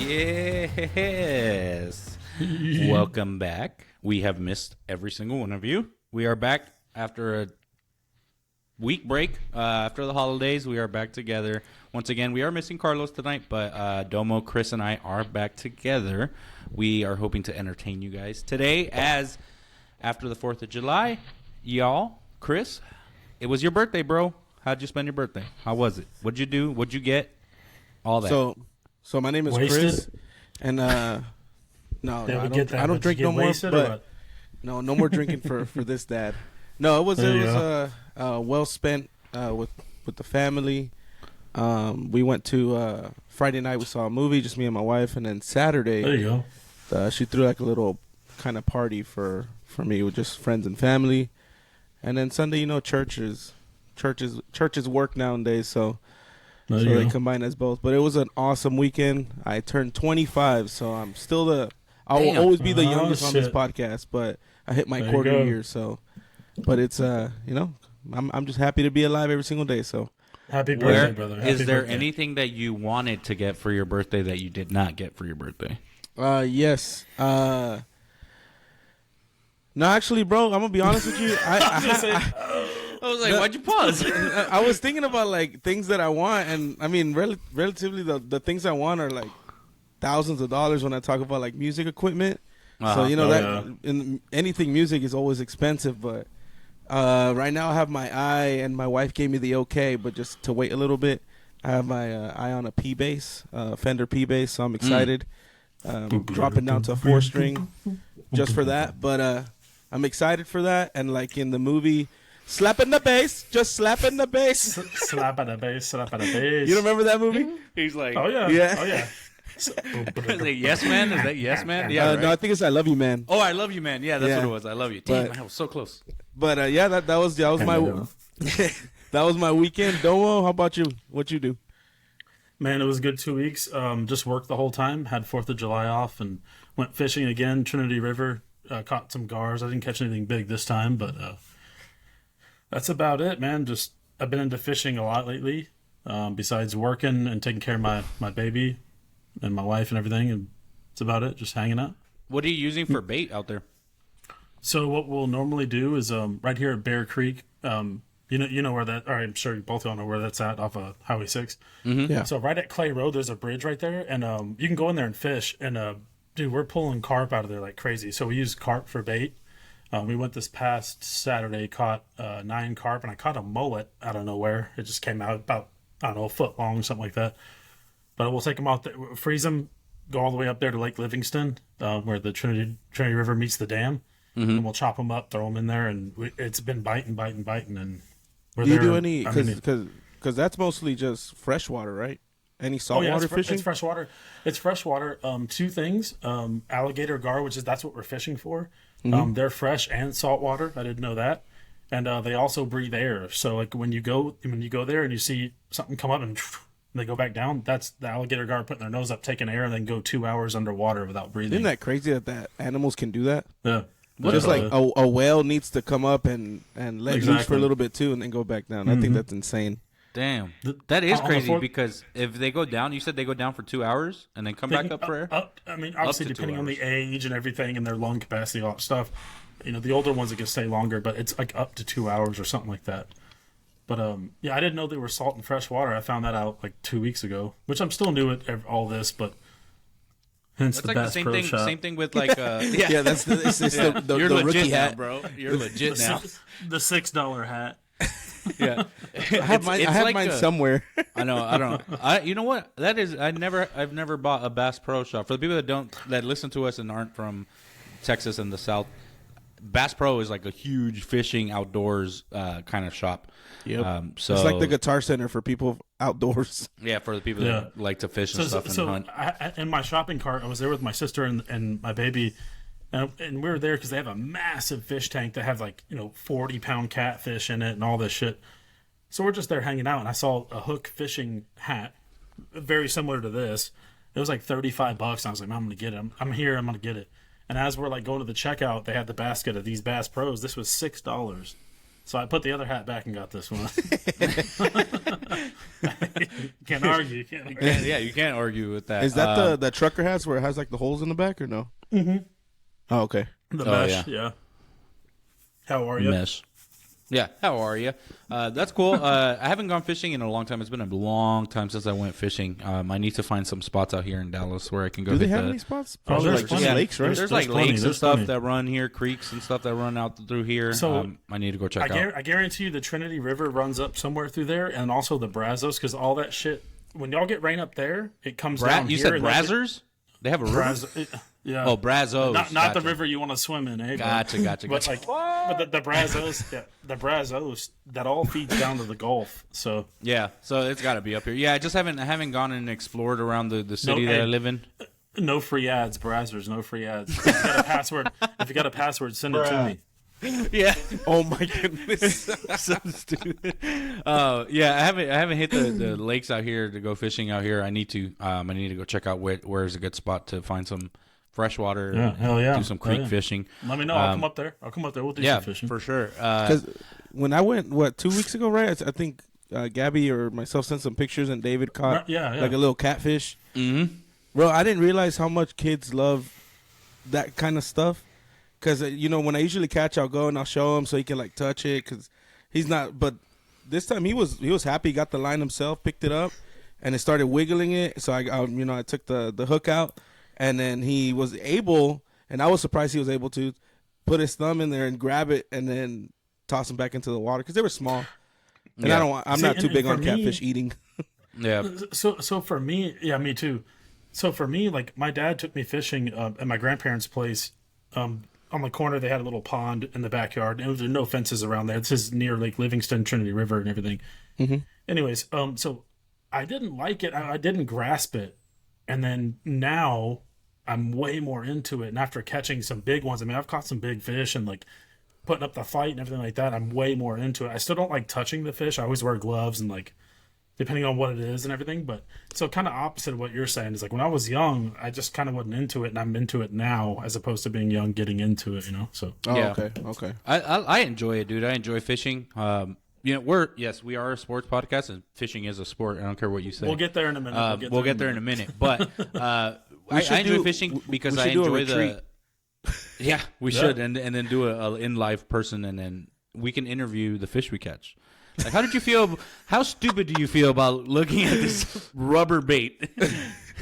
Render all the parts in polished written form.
Yes. Welcome back. We have missed every single one of you. We are back after a week break. After the holidays, we are back together. Once again, we are missing Carlos tonight, but Domo, Chris, and I are back together. We are hoping to entertain you guys today as after the 4th of July. Y'all, Chris, it was your birthday, bro. How'd you spend your birthday? How was it? What'd you do? What'd you get? All that. So my name is Wasted? Chris, and no, I don't drink no more. But no more drinking for this dad. No, it was well spent with the family. We went to Friday night. We saw a movie, just me and my wife, and then Saturday, there you go. She threw like a little kind of party for me with just friends and family, and then Sunday, churches work nowadays, so they combine as both. But it was an awesome weekend. I turned 25, so I'm still I will always be the youngest on this podcast, but I hit my quarter year, so. But it's I'm just happy to be alive every single day. So happy birthday, brother! Is there anything that you wanted to get for your birthday that you did not get for your birthday? Yes. No, actually, bro, I'm gonna be honest with you. I was like, why'd you pause? I was thinking about like things that I want, and I mean, relatively, the things I want are like thousands of dollars when I talk about like music equipment. So in anything music is always expensive, but right now I have my eye, and my wife gave me the okay, but just to wait a little bit, I have my eye on a P bass, Fender P bass, so I'm excited. Dropping down to a 4-string just for that, but I'm excited for that. And like in the movie, slapping the bass, just slapping the bass. Slap at the bass, slap at the bass. You remember that movie? He's like, oh yeah. Is it Yes Man? Is that Yes Man? Yeah. Right. No, I think it's I Love You Man. Oh, I Love You Man. Yeah, that's what it was. I Love You. Damn, I was so close. But that was my that was my weekend. Domo, how about you? What you do? Man, it was a good 2 weeks. Just worked the whole time. Had 4th of July off and went fishing again. Trinity River. Caught some gars. I didn't catch anything big this time, but that's about it, man. Just I've been into fishing a lot lately. Besides working and taking care of my baby and my wife and everything, and that's about it. Just hanging out. What are you using for bait out there? So what we'll normally do is right here at Bear Creek. You know where that? Or I'm sure you both all know where that's at, off of Highway 6. Mm-hmm. Yeah. So right at Clay Road, there's a bridge right there, and you can go in there and fish. And dude, we're pulling carp out of there like crazy. So we use carp for bait. We went this past Saturday, caught 9 carp, and I caught a mullet out of nowhere. It just came out about, I don't know, a foot long, something like that. But we'll take them out there, freeze them, go all the way up there to Lake Livingston, where the Trinity River meets the dam, and we'll chop them up, throw them in there, and it's been biting, and we're do you there. do any? Because that's mostly just freshwater, right? Any saltwater fishing? It's freshwater. It's freshwater. 2 things: alligator gar, that's what we're fishing for. They're fresh and saltwater. I didn't know that. And they also breathe air. So like when you go there and you see something come up and they go back down, that's the alligator gar putting their nose up, taking air, and then go 2 hours underwater without breathing. Isn't that crazy that animals can do that? Yeah. Just like a whale needs to come up and let loose for a little bit too, and then go back down. I think that's insane. Damn, that is crazy because if they go down, you said they go down for 2 hours and then come back up for air? I mean, obviously depending on the age and everything and their lung capacity, all that stuff. The older ones that can stay longer, but it's like up to 2 hours or something like that. But I didn't know they were salt and fresh water. I found that out like 2 weeks ago, which I'm still new at all this, but hence that's the like Bass the same Pro thing. Shop. Same thing with like yeah, that's the you're the legit rookie now, hat, bro. You're legit now. The $6 hat. Yeah, I have mine somewhere. I know. I don't. You know what? That is. I've never bought a Bass Pro Shop. For the people that listen to us and aren't from Texas and the South, Bass Pro is like a huge fishing outdoors kind of shop. Yep. So it's like the Guitar Center for people outdoors. Yeah, for the people that like to fish and stuff and hunt. In my shopping cart, I was there with my sister and my baby. And we were there because they have a massive fish tank that has 40-pound catfish in it and all this shit. So we're just there hanging out, and I saw a hook fishing hat, very similar to this. It was like $35, and I was like, I'm going to get it. I'm here, I'm going to get it. And as we're going to the checkout, they had the basket of these Bass Pros. This was $6. So I put the other hat back and got this one. Can't argue. You can't argue with that. Is that the trucker hats where it has like the holes in the back or no? Mm-hmm. Oh, okay. The mesh, yeah. How are you? Mesh. Yeah, how are you? That's cool. I haven't gone fishing in a long time. It's been a long time since I went fishing. I need to find some spots out here in Dallas where I can go. Do they have any spots? Probably there's like just plenty. lakes, right? There's like lakes and stuff that run here, creeks and stuff that run out through here. So I need to go check out. I guarantee you the Trinity River runs up somewhere through there, and also the Brazos, because all that shit, when y'all get rain up there, it comes down You here. said Brazzers? They have a river? Yeah. Oh, Brazos. Not Gotcha. the river you want to swim in, eh? Gotcha. But the Brazos, the Brazos, that all feeds down to the Gulf. So Yeah, so it's got to be up here. Yeah, I haven't gone and explored around the city that I live in. No free ads, Brazzers. No free ads. If you got a password, send it to me. Yeah. Oh my goodness. So stupid. Yeah, I haven't hit the lakes out here to go fishing out here. I need to go check out where's a good spot to find some freshwater. Yeah, hell yeah. Do some creek fishing. Let me know. I'll come up there. We'll do some fishing. For sure. Because when I went, 2 weeks ago, right? I think Gabby or myself sent some pictures, and David caught like a little catfish. Mm-hmm. Bro, I didn't realize how much kids love that kind of stuff. Because, when I usually catch, I'll go and I'll show him so he can, like, touch it. Because he's not. But this time he was happy. He got the line himself, picked it up, and it started wiggling it. So, I took the hook out. And then he was able, and I was surprised he was able to, put his thumb in there and grab it and then toss them back into the water. Because they were small. And I'm not too big on catfish eating. Yeah. So for me, yeah, me too. So for me, like, my dad took me fishing at my grandparents' place. On the corner, they had a little pond in the backyard. And there were no fences around there. This is near Lake Livingston, Trinity River, and everything. Mm-hmm. Anyways, so I didn't like it. I didn't grasp it. And then now I'm way more into it. And after catching some big ones, I mean, I've caught some big fish and, like, putting up the fight and everything like that. I'm way more into it. I still don't like touching the fish. I always wear gloves and, like, depending on what it is and everything. But so kind of opposite of what you're saying is, like, when I was young, I just kind of wasn't into it, and I'm into it now as opposed to being young, getting into it, So Okay. I enjoy it, dude. I enjoy fishing. We are a sports podcast, and fishing is a sport. I don't care what you say. We'll get there in a minute. We'll get there in a minute. But I enjoy fishing because I enjoy the. Yeah, we should, and then do a in live person, and then we can interview the fish we catch. Like, how did you feel? How stupid do you feel about looking at this rubber bait?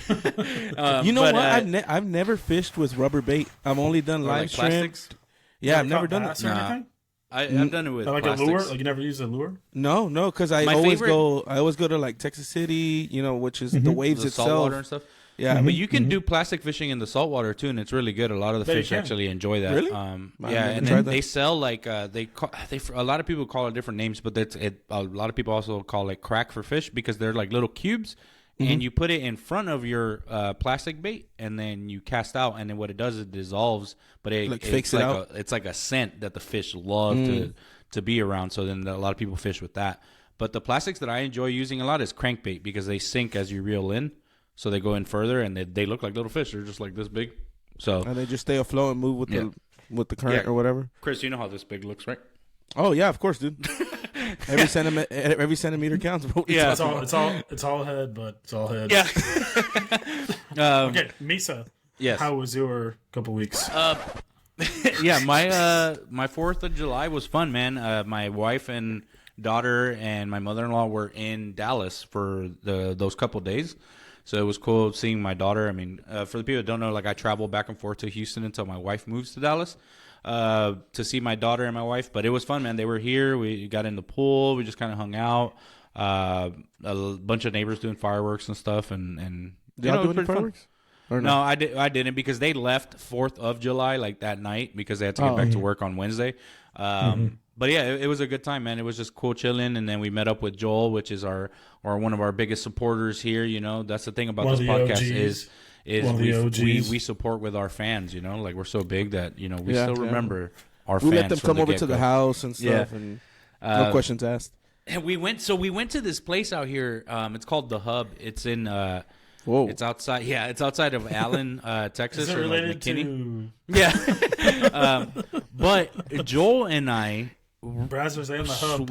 What? I've never fished with rubber bait. I've only done live shrimp. Plastics. Yeah, I've never done that. I've done it with like plastics. a lure. Like, you never use a lure? No, because I always go to, like, Texas City, which is the waves the itself. Saltwater and stuff. Yeah, but you can do plastic fishing in the saltwater too, and it's really good. A lot of the fish actually enjoy that. Really? And then they sell, like, a lot of people call it different names, but a lot of people also call it crack for fish because they're like little cubes, and you put it in front of your plastic bait, and then you cast out, and then what it does is it dissolves, but fakes it out. It's like a scent that the fish love to be around. So then a lot of people fish with that. But the plastics that I enjoy using a lot is crankbait because they sink as you reel in. So they go in further, and they look like little fish. They're just like this big. So and they just stay afloat and move with the current or whatever. Chris, you know how this big looks, right? Oh yeah, of course, dude. every centimeter counts. Bro. Yeah, it's all head, but it's all head. Yeah. Okay, Misa. Yes. How was your couple weeks? Yeah, my 4th of July was fun, man. My wife and daughter and my mother-in-law were in Dallas for those couple days. So it was cool seeing my daughter. I mean, for the people that don't know, like, I travel back and forth to Houston until my wife moves to Dallas to see my daughter and my wife. But it was fun, man. They were here. We got in the pool. We just kind of hung out. A bunch of neighbors doing fireworks and stuff. And did y'all do any fireworks? No, I didn't because they left 4th of July, like, that night because they had to get back to work on Wednesday. But yeah, it was a good time, man. It was just cool chilling, and then we met up with Joel, which is our one of our biggest supporters here. That's the thing about this podcast is we support with our fans. Like, we're so big that we still remember our fans. We let them come over to the house and stuff, and no questions asked. And we went to this place out here. It's called The Hub. It's in. Whoa! It's outside. Yeah, it's outside of Allen, Texas. Is it related to? Yeah. But Joel and I Brazzers in the hub.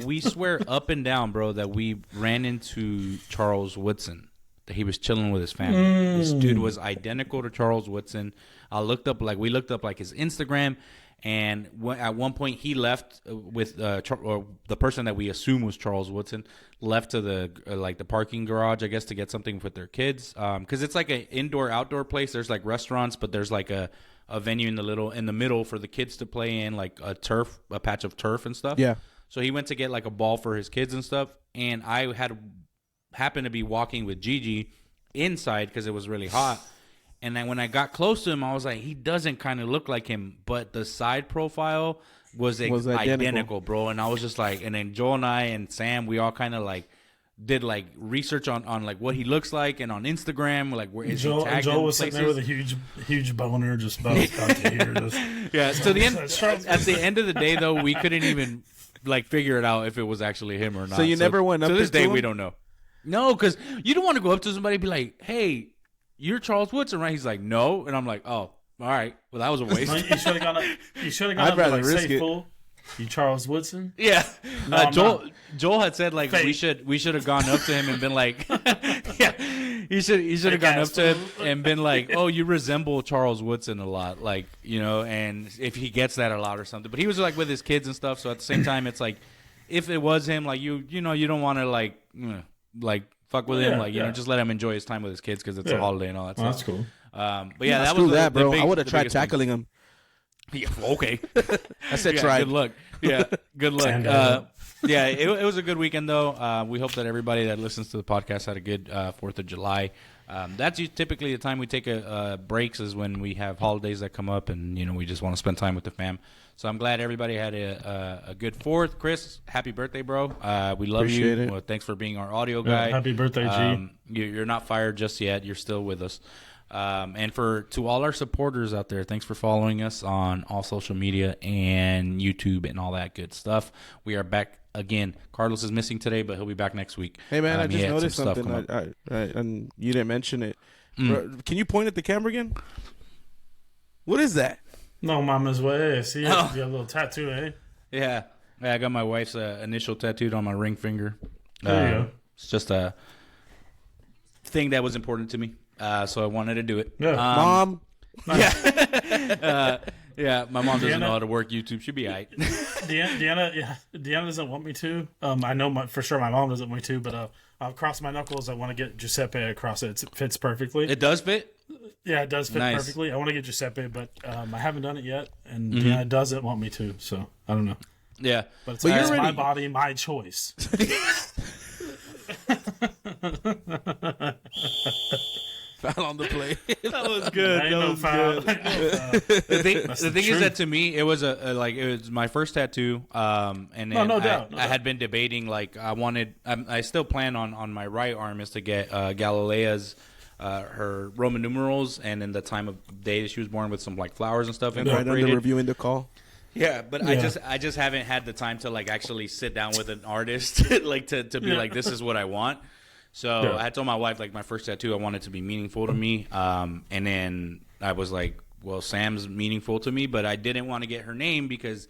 we swear up and down, bro, that we ran into Charles Woodson. That he was chilling with his family. This dude was identical to Charles Woodson. We looked up his Instagram, and at one point he left with or the person that we assume was Charles Woodson left to the the parking garage, I guess, to get something with their kids. Because it's like an indoor outdoor place. There's like restaurants, but there's like a venue in the middle for the kids to play in, like a patch of turf and stuff. Yeah. So he went to get like a ball for his kids and stuff, and I happened to be walking with Gigi inside because it was really hot. And then when I got close to him, I was like, he doesn't kind of look like him, but the side profile was identical, bro. And I was just like, and then Joel and I and Sam, we all kind of like did like research on like what he looks like, and on Instagram, like where is he tagged. Joel was sitting there with a huge boner, just about to hear this. Yeah. So at the end of the day, though, we couldn't even like figure it out if it was actually him or not. So you never went up to this day, him? we don't know. No, because you don't want to go up to somebody and be like, "Hey, you're Charles Woodson, right?" He's like, "No," and I'm like, "Oh, all right. Well, that was a waste." No, you should have gone up. You should have gone up and like, say, "Fool, you Charles Woodson?" Yeah. No, Joel had said like Fake. we should have gone up to him and been like, yeah, he should have gone up to him and been like, "Oh, you resemble Charles Woodson a lot," like, you know, and if he gets that a lot or something. But he was like with his kids and stuff, so at the same time, it's like if it was him, like you know, you don't want to like fuck with him, like, you know, just let him enjoy his time with his kids because it's a holiday and all that stuff. That's cool. But yeah, that was was that, bro. big, I would have tried tackling him. Yeah, okay. I said Yeah, try. good luck. Yeah, good luck. And, Yeah, it was a good weekend, though. We hope that everybody that listens to the podcast had a good 4th of July. That's typically the time we take breaks is when we have holidays that come up, and, you know, we just want to spend time with the fam. So I'm glad everybody had a good 4th. Chris, happy birthday, bro. We love Appreciate you. it. Well, thanks for being our audio guy. Happy birthday, G. You're not fired just yet. You're still with us. And to all our supporters out there, thanks for following us on all social media and YouTube and all that good stuff. We are back again. Carlos is missing today, but he'll be back next week. Hey, man, I he just had noticed some stuff something, come up. and you didn't mention it. Bro, can you point at the camera again? What is that? No mama's way. See, you have a little tattoo, eh? Yeah, I got my wife's initial tattooed on my ring finger. There you go. It's just a thing that was important to me, so I wanted to do it. Yeah. Mom? Yeah. Yeah, my mom doesn't know how to work YouTube. She'll be all right. Deanna doesn't want me to. I know for sure my mom doesn't want me to, but I'll cross my knuckles. I want to get Giuseppe across it. It fits perfectly. It does fit? Yeah, it does fit Nice. perfectly. I want to get Giuseppe, but I haven't done it yet, and Deanna doesn't want me to, so I don't know. Yeah. But it's, But you're it's my ready. body, my choice. Foul on the play. That was good. Ain't no foul. The thing is that to me, it was it was my first tattoo. And then No doubt. I had been debating, like, I still plan on my right arm is to get Galilea's her Roman numerals, and then the time of day that she was born with some like flowers and stuff Right under incorporated. reviewing the call. Yeah, but Yeah. I just haven't had the time to like actually sit down with an artist like to be like, this is what I want. So Yeah. I told my wife, like, my first tattoo, I want it to be meaningful to me. And then I was like, well, Sam's meaningful to me, but I didn't want to get her name because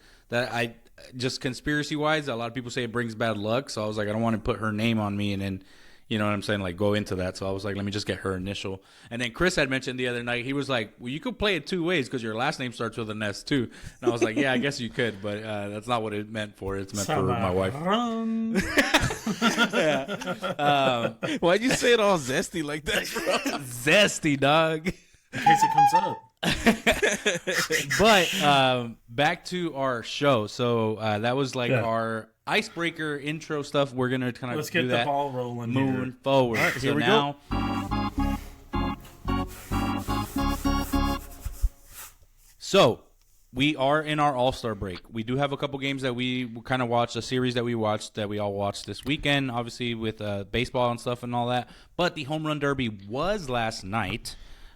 just conspiracy wise, a lot of people say it brings bad luck. So I was like, I don't want to put her name on me and then, you know what I'm saying, like, go into that. So I was like, let me just get her initial. And then Chris had mentioned the other night, he was like, well, you could play it two ways because your last name starts with an S too. And I was like, yeah, I guess you could, but that's not what it meant for. It's meant for my wife. Run. Why'd you say it all zesty like that, bro? Zesty, dog. In case it comes up. But back to our show. So that was like Yeah. our icebreaker intro stuff. We're gonna kind of Let's get do the that ball rolling moving here. forward. All right, so here we now, so we are in our All Star break. We do have a couple games that we kind of watched, a series that we watched that we all watched this weekend, obviously with baseball and stuff and all that. But the home run derby was last night.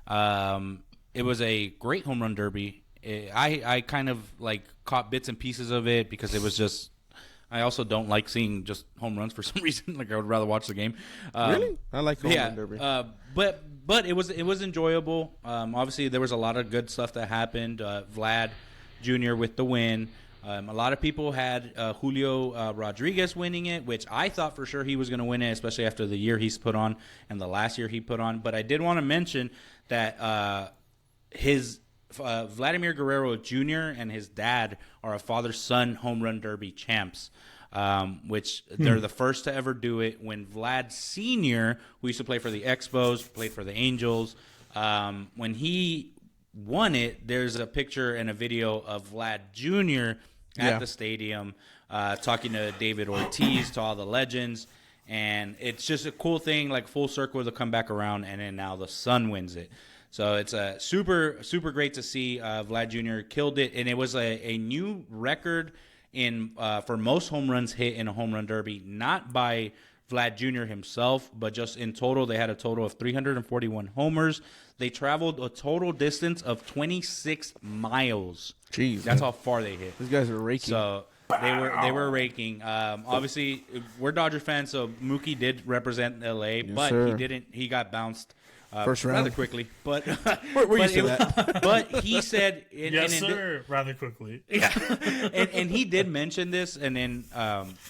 It was a great home run derby. I kind of like caught bits and pieces of it because it was just. I also don't like seeing just home runs for some reason. Like, I would rather watch the game. Really? I like home run derby. But it was enjoyable. Obviously, there was a lot of good stuff that happened. Vlad Jr. with the win. A lot of people had Julio Rodriguez winning it, which I thought for sure he was going to win it, especially after the year he's put on and the last year he put on. But I did want to mention that his Vladimir Guerrero Jr. and his dad are a father-son home run derby champs, which they're the first to ever do it. When Vlad Sr., who used to play for the Expos, played for the Angels, when he won it, there's a picture and a video of Vlad Jr. at the stadium talking to David Ortiz, to all the legends. And it's just a cool thing, like full circle to come back around, and then now the son wins it. So it's a super, super great to see. Vlad Jr. killed it, and it was a new record in for most home runs hit in a home run derby, not by Vlad Jr. himself, but just in total. They had a total of 341 homers. They traveled a total distance of 26 miles. Jeez, that's how far they hit. These guys are raking. So they were raking. Obviously, we're Dodger fans, so Mookie did represent L.A., but sir. he didn't. He got bounced first round rather quickly. But we're used to that. But he said, sir, rather quickly. Yeah, and he did mention this. And then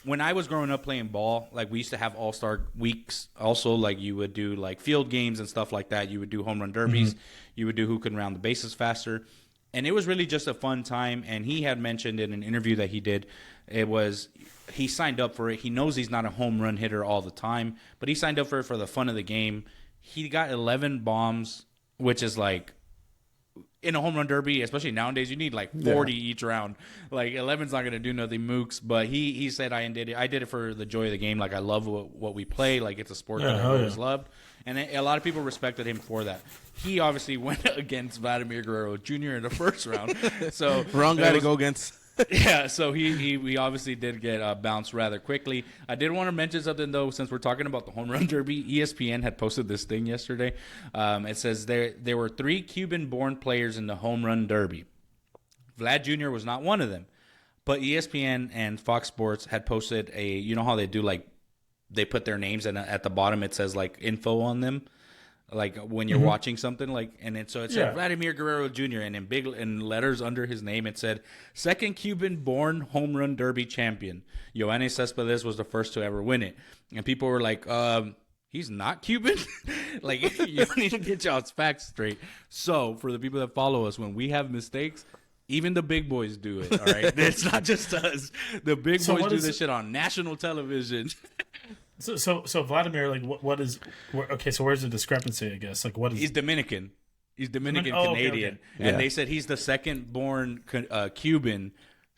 when I was growing up playing ball, like we used to have All Star weeks. Also, like you would do like field games and stuff like that. You would do home run derbies. Mm-hmm. You would do who can round the bases faster. And it was really just a fun time. And he had mentioned in an interview that he did, he signed up for it. He knows he's not a home run hitter all the time, but he signed up for it for the fun of the game. He got 11 bombs, which is like, in a home run derby, especially nowadays, you need like 40 each round. Like 11's not going to do nothing, Mooks. But he said, I did it for the joy of the game. Like I love what we play. Like it's a sport that I always loved. And a lot of people respected him for that. He obviously went against Vladimir Guerrero Jr. in the first round. So wrong guy to go against. Yeah, so he obviously did get bounced rather quickly. I did want to mention something, though, since we're talking about the home run derby. ESPN had posted this thing yesterday. It says there were 3 Cuban-born players in the home run derby. Vlad Jr. was not one of them. But ESPN and Fox Sports had posted you know how they do, like, they put their names, and at the bottom it says, like, info on them. Like when you're watching something, like, and it said Vladimir Guerrero Jr. and in letters under his name it said second Cuban-born home run derby champion. Yoenis Cespedes was the first to ever win it, and people were like, he's not Cuban. Like you need to get y'all's facts straight. So for the people that follow us, when we have mistakes, even the big boys do it. All right, it's not just us. The big boys do this shit on national television. So Vladimir, like, what is? Okay, so where's the discrepancy? I guess, like, what is? He's Dominican. He's Dominican Canadian, okay. And they said he's the second-born Cuban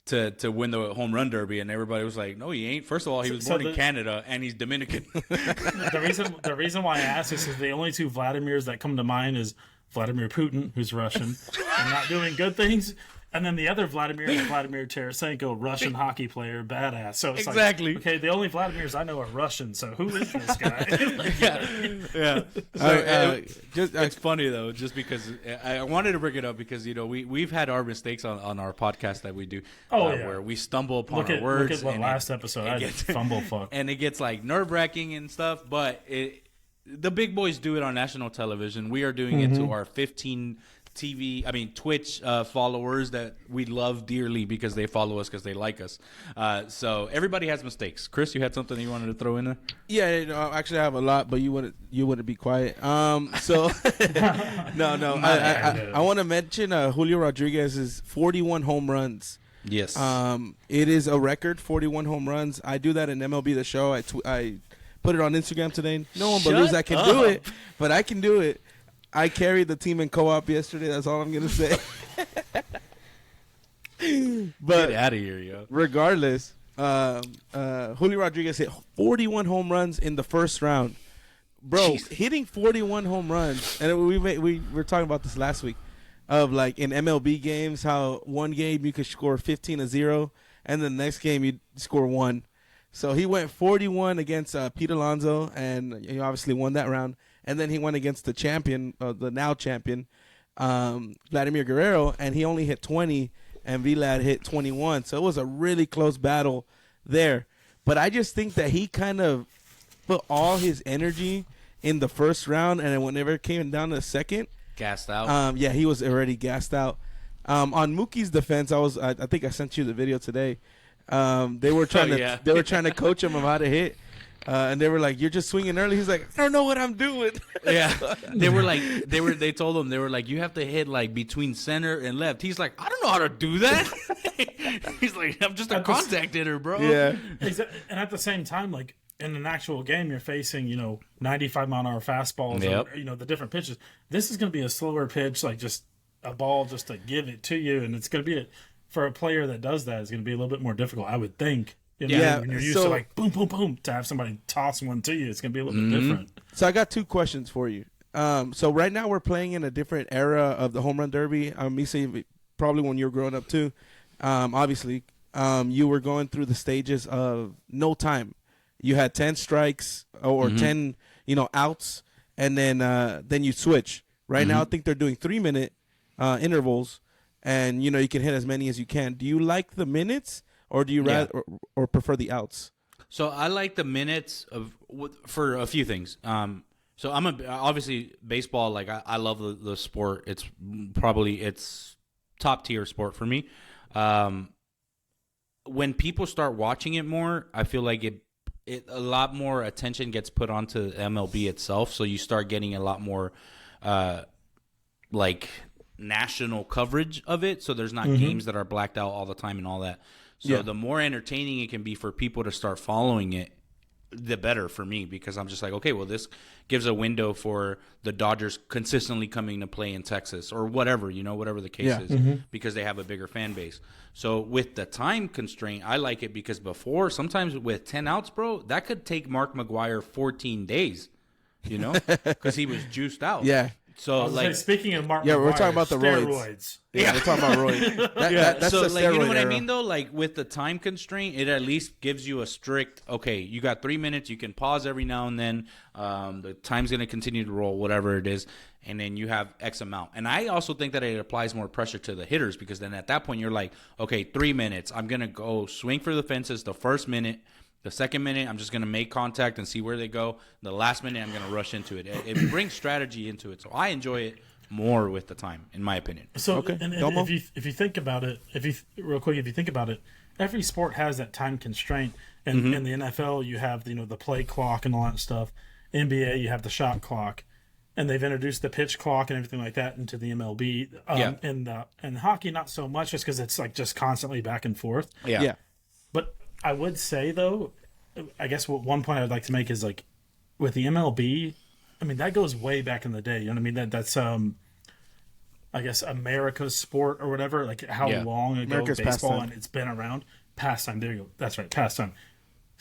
to win the home run derby, and everybody was like, "No, he ain't." First of all, he was born in Canada, and he's Dominican. The reason why I ask this is the only 2 Vladimirs that come to mind is Vladimir Putin, who's Russian and not doing good things. And then the other Vladimir is Vladimir Tarasenko, Russian hockey player, badass. So it's exactly. Like, okay, the only Vladimirs I know are Russian, so who is this guy? Yeah. So, it's funny, though, just because I wanted to bring it up because, you know, we've had our mistakes on our podcast that we do where we stumble upon our words. Look at what last episode I did, fumble fuck. And it gets, like, nerve-wracking and stuff, but the big boys do it on national television. We are doing it to our 15 Twitch followers that we love dearly because they follow us because they like us. So everybody has mistakes. Chris, you had something you wanted to throw in there? Yeah, actually I have a lot, but you wouldn't be quiet. So no. I want to mention Julio Rodriguez's 41 home runs. Yes. It is a record, 41 home runs. I do that in MLB The Show. I put it on Instagram today. No one believes I can do it, but I can do it. I carried the team in co-op yesterday. That's all I'm gonna say. But get out of here, yo. Regardless, Julio Rodriguez hit 41 home runs in the first round, bro. Jeez. Hitting 41 home runs, and we were talking about this last week, of like in MLB games how one game you could score 15-0, and the next game you score 1. So he went 41 against Pete Alonso, and he obviously won that round. And then he went against the champion, the now champion, Vladimir Guerrero, and he only hit 20, and Vlad hit 21. So it was a really close battle there. But I just think that he kind of put all his energy in the first round, and then whenever it came down to the second, gassed out. he was already gassed out. On Mookie's defense, I think I sent you the video today. They were trying to coach him of how to hit. And they were like, "You're just swinging early." He's like, "I don't know what I'm doing." Yeah, they told him, they were like, "You have to hit like between center and left." He's like, "I don't know how to do that." He's like, "I'm just a contact hitter, bro." Yeah. And at the same time, like in an actual game, you're facing 95-mile-an-hour fastballs, or, the different pitches. This is going to be a slower pitch, like just a ball just to give it to you, and it's going to be for a player that does that, it's going to be a little bit more difficult, I would think. When you're used to like boom, boom, boom, to have somebody toss one to you, it's going to be a little bit different. So I got 2 questions for you. So right now we're playing in a different era of the home run derby. Me saying probably when you were growing up too. Obviously, you were going through the stages of no time. You had 10 strikes or 10, outs, and then you switch. Right now, I think they're doing 3-minute intervals, and you can hit as many as you can. Do you like the minutes? Or do you rather or prefer the outs? So I like the minutes for a few things. So I'm obviously baseball. Like I love the sport. It's top tier sport for me. When people start watching it more, I feel like a lot more attention gets put onto MLB itself. So you start getting a lot more like national coverage of it. So there's not games that are blacked out all the time and all that. So the more entertaining it can be for people to start following it, the better for me, because I'm just like, okay, well, this gives a window for the Dodgers consistently coming to play in Texas or whatever, whatever the case is, because they have a bigger fan base. So with the time constraint, I like it because before, sometimes with 10 outs, bro, that could take Mark McGwire 14 days, because he was juiced out. Yeah. So, speaking of Mark, we're talking about the steroids. Yeah, we're talking about roids. That's so, the steroid you know what era. I mean, though? Like, with the time constraint, it at least gives you a strict, okay, you got 3 minutes, you can pause every now and then, the time's going to continue to roll, whatever it is, and then you have X amount. And I also think that it applies more pressure to the hitters, because then at that point, you're like, okay, 3 minutes, I'm going to go swing for the fences the first minute. The second minute, I'm just going to make contact and see where they go. The last minute, I'm going to rush into it. It brings strategy into it. So I enjoy it more with the time, in my opinion. So, okay. and if you think about it, if you think about it, every sport has that time constraint. And in the NFL, you have the play clock and all that stuff. NBA, you have the shot clock. And they've introduced the pitch clock and everything like that into the MLB. And hockey, not so much, just because it's like just constantly back and forth. Yeah. But I would say, though, I guess one point I would like to make is, like, with the MLB, I mean, that goes way back in the day. You know what I mean? That's, I guess, America's sport or whatever. Like, how long ago America's baseball pastime. And it's been around. Pastime. There you go. That's right. Pastime.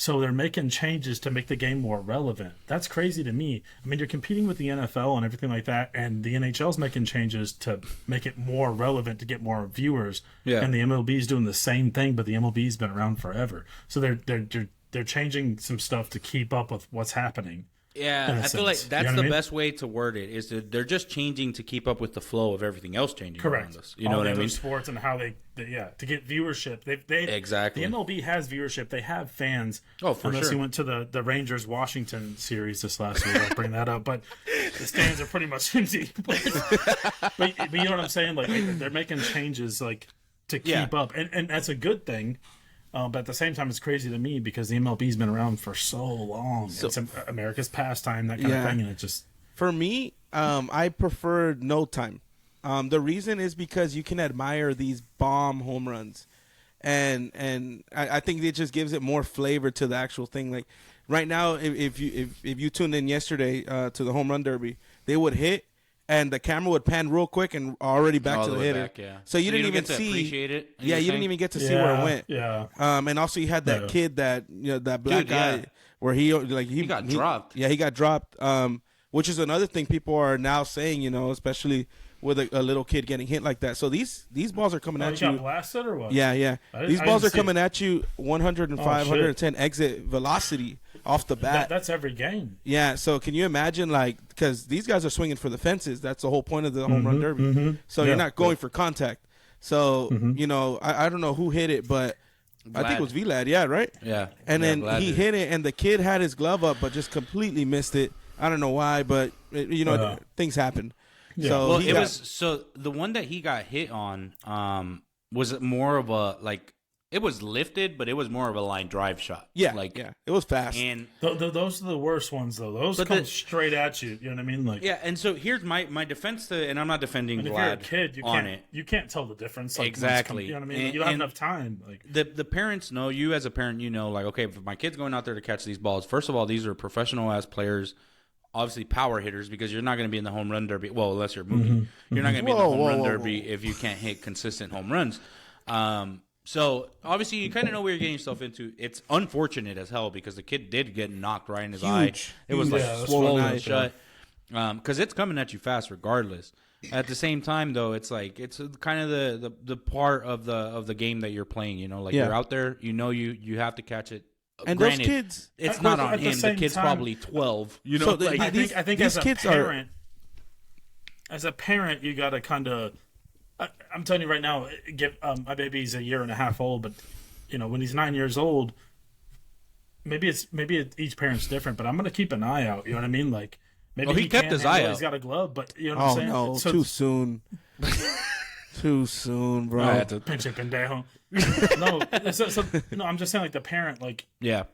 So they're making changes to make the game more relevant. That's crazy to me. I mean, you're competing with the NFL and everything like that, and the NHL's making changes to make it more relevant to get more viewers. Yeah. And the MLB's doing the same thing, but the MLB's been around forever. So they're changing some stuff to keep up with what's happening. Yeah, I feel like that's the best way to word it. Is that they're just changing to keep up with the flow of everything else changing around us. You know what I mean? Sports and how they to get viewership. They exactly. The MLB has viewership. They have fans. Oh, for unless sure. you went to the Rangers Washington series this last week, I'll bring that up. But the stands are pretty much empty. but you know what I'm saying? Like they're making changes like to keep up, and that's a good thing. But at the same time, it's crazy to me because the MLB's been around for so long. It's America's pastime, that kind of thing, and it just... For me, I prefer no time. The reason is because you can admire these bomb home runs, and I think it just gives it more flavor to the actual thing. Like right now, if you tuned in yesterday to the home run derby, they would hit. And the camera would pan real quick and already back to the hitter. So you didn't even see. Appreciate it. Yeah, you didn't even get to see where it went. Yeah. And also you had that kid that black guy where he got dropped. Yeah, he got dropped. Which is another thing people are now saying. especially with a little kid getting hit like that. So these balls are coming at you. Got blasted or what? Yeah. These balls are coming at you 105, 110 exit velocity off the bat. That's every game. Yeah, so can you imagine, because these guys are swinging for the fences. That's the whole point of the home run derby. So you're not going for contact. So, I don't know who hit it, but Vlad. I think it was Vlad, right? Yeah. And then Vlad he hit it, and the kid had his glove up, but just completely missed it. I don't know why, but, things happen. Yeah. So Well, he it got- was so the one that he got hit on was more of a like it was lifted, but it was more of a line drive shot. yeah, like yeah, it was fast. and Those are the worst ones, though. Those come straight at you. You know what I mean? Like, yeah, and so here's my defense to, and I'm not defending and if Vlad you're a kid, on you can't tell the difference. Like, Exactly. You know what I mean? And- You don't have and enough time. Like, the parents know, you as a parent, you know, like, okay, if my kid's going out there to catch these balls, first of all, these are professional ass players, obviously power hitters, because you're not going to be in the home run derby. Well, unless you're Mookie, you're not going to be in the home run derby if you can't hit consistent home runs. So obviously you kind of know where you're getting yourself into. It's unfortunate as hell because the kid did get knocked right in his eye. It was like swollen shut because it's coming at you fast regardless. At the same time, though, it's like it's kind of the part of the game that you're playing. You know, like you're out there, you know, you have to catch it. And Granted, those kids, it's not on at the him. The same kid's time- probably 12. You know, So like, I think these as a kids parent, as a parent, you got to kind of. I'm telling you right now, my baby's a year and a half old, but you know when he's 9 years old, maybe each parent's different, but I'm gonna keep an eye out. You know what I mean? Like maybe he kept can't his handle eye it, out. He's got a glove, but you know what I'm saying? no, So too soon. Too soon, bro. I had to- pinche pendejo. No, I'm just saying like the parent, like yeah.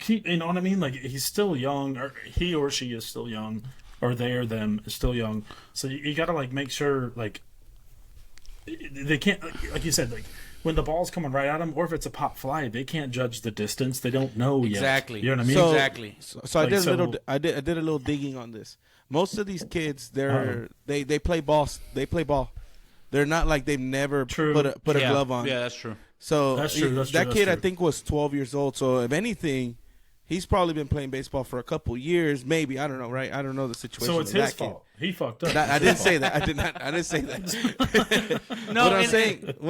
keep, you know what I mean? Like he's still young, or he or she is still young, or they or them is still young. So you got to like make sure like they can't, like you said, like when the ball's coming right at them, or if it's a pop fly, they can't judge the distance. They don't know Exactly. yet. You know what I mean? So- Exactly. So I did a little. I did a little digging on this. Most of these kids, they play ball. They play ball. They're not like they've never True. put a Yeah. glove on. Yeah, that's true. So That's true, that's that true, kid, that's I true. think, was 12 years old. So if anything, he's probably been playing baseball for a couple years, maybe. I don't know, right? I don't know the situation. So it's of that his kid. fault. He fucked up. I didn't say that. I did not. I didn't say that. No, what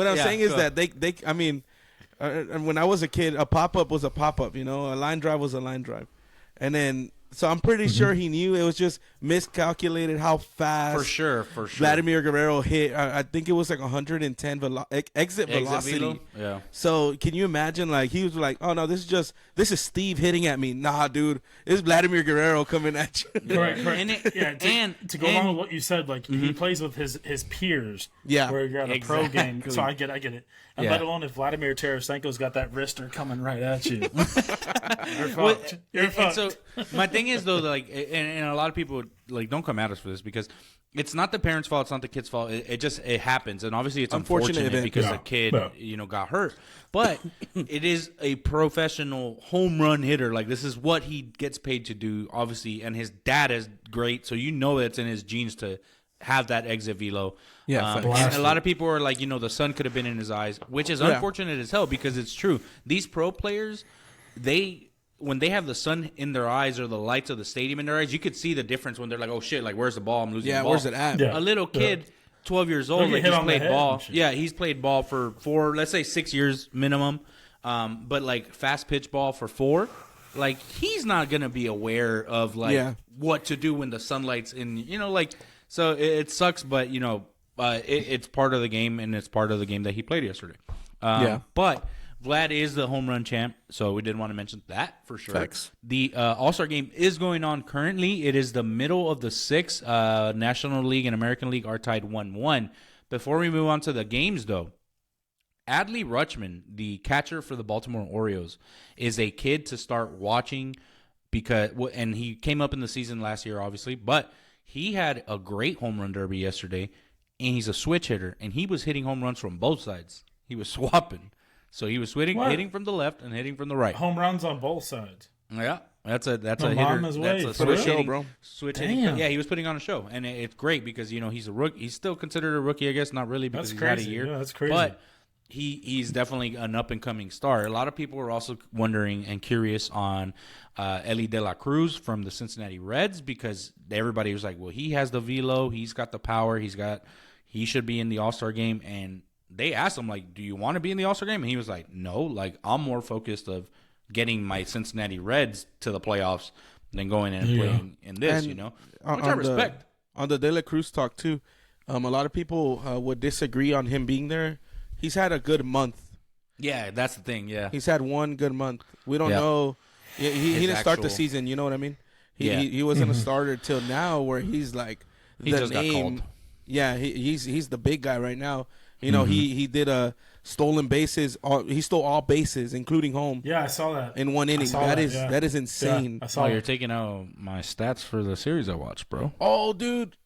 I'm saying is go that they. I mean, when I was a kid, a pop up was a pop up. You know, a line drive was a line drive, and then. So I'm pretty sure he knew it was just miscalculated how fast. For sure. Vladimir Guerrero hit. I think it was like 110 exit velocity. velo? Yeah. So can you imagine? Like he was like, "Oh no, this is Steve hitting at me." Nah, dude, it's Vladimir Guerrero coming at you. Correct. And To go along with what you said, like he plays with his peers. Yeah. Where you're at a pro game. Exactly. So I get it. And Yeah. let alone if Vladimir Tarasenko's got that wrister coming right at you. You're Well, fucked. You're and fucked. so my thing is though, like, and a lot of people like don't come at us for this because it's not the parents' fault, it's not the kid's fault. It just happens, and obviously it's unfortunate event. because Yeah. the kid, Yeah. got hurt. But it is a professional home run hitter. Like this is what he gets paid to do, obviously, and his dad is great, so you know it's in his genes to have that exit velo. Yeah, and a lot of people are like, the sun could have been in his eyes, which is unfortunate as hell because it's true. These pro players, when they have the sun in their eyes or the lights of the stadium in their eyes, you could see the difference when they're like, oh shit, like where's the ball? I'm losing the ball. Where's it at? Yeah. A little kid, 12 years old, They'll get like hit he's on the played head ball. and shit. Yeah, he's played ball for let's say 6 years minimum. But like fast pitch ball for 4, like he's not gonna be aware of like what to do when the sunlight's in. So it sucks, but it's part of the game, and it's part of the game that he played yesterday. But Vlad is the home run champ, so we did want to mention that for sure. Facts. The All-Star game is going on currently. It is the middle of the 6th. National League and American League are tied 1-1. Before we move on to the games, though, Adley Rutschman, the catcher for the Baltimore Orioles, is a kid to start watching and he came up in the season last year, obviously, but he had a great home run derby yesterday, and he's a switch hitter, and he was hitting home runs from both sides. He was swapping. So he was hitting from the left and hitting from the right. Home runs on both sides. Yeah, that's a hitter. mama's way. That's a For switch real? hitting, bro. Switch Damn. hitting. Yeah, he was putting on a show, and it's great because he's a rookie. He's still considered a rookie, I guess, not really because That's he's had a crazy. year. Yeah, that's crazy. But he's definitely an up and coming star. A lot of people are also wondering and curious on Ellie De La Cruz from the Cincinnati Reds because everybody was like, well, he has the velo, he's got the power, he should be in the All-Star game, and they asked him, like, do you want to be in the All-Star game? And he was like, no, like, I'm more focused of getting my Cincinnati Reds to the playoffs than going in and playing in this, And which I respect. On the De La Cruz talk, too, a lot of people would disagree on him being there. He's had a good month. Yeah, that's the thing, yeah. He's had one good month. We don't know. He didn't start the season, you know what I mean? He wasn't a starter till now where he's like, He just got called. Yeah, he's the big guy right now. You know, he did a stolen bases. He stole all bases, including home. Yeah, I saw that in one inning. That is insane. Yeah, I saw you're taking out my stats for the series I watched, bro. Oh, dude.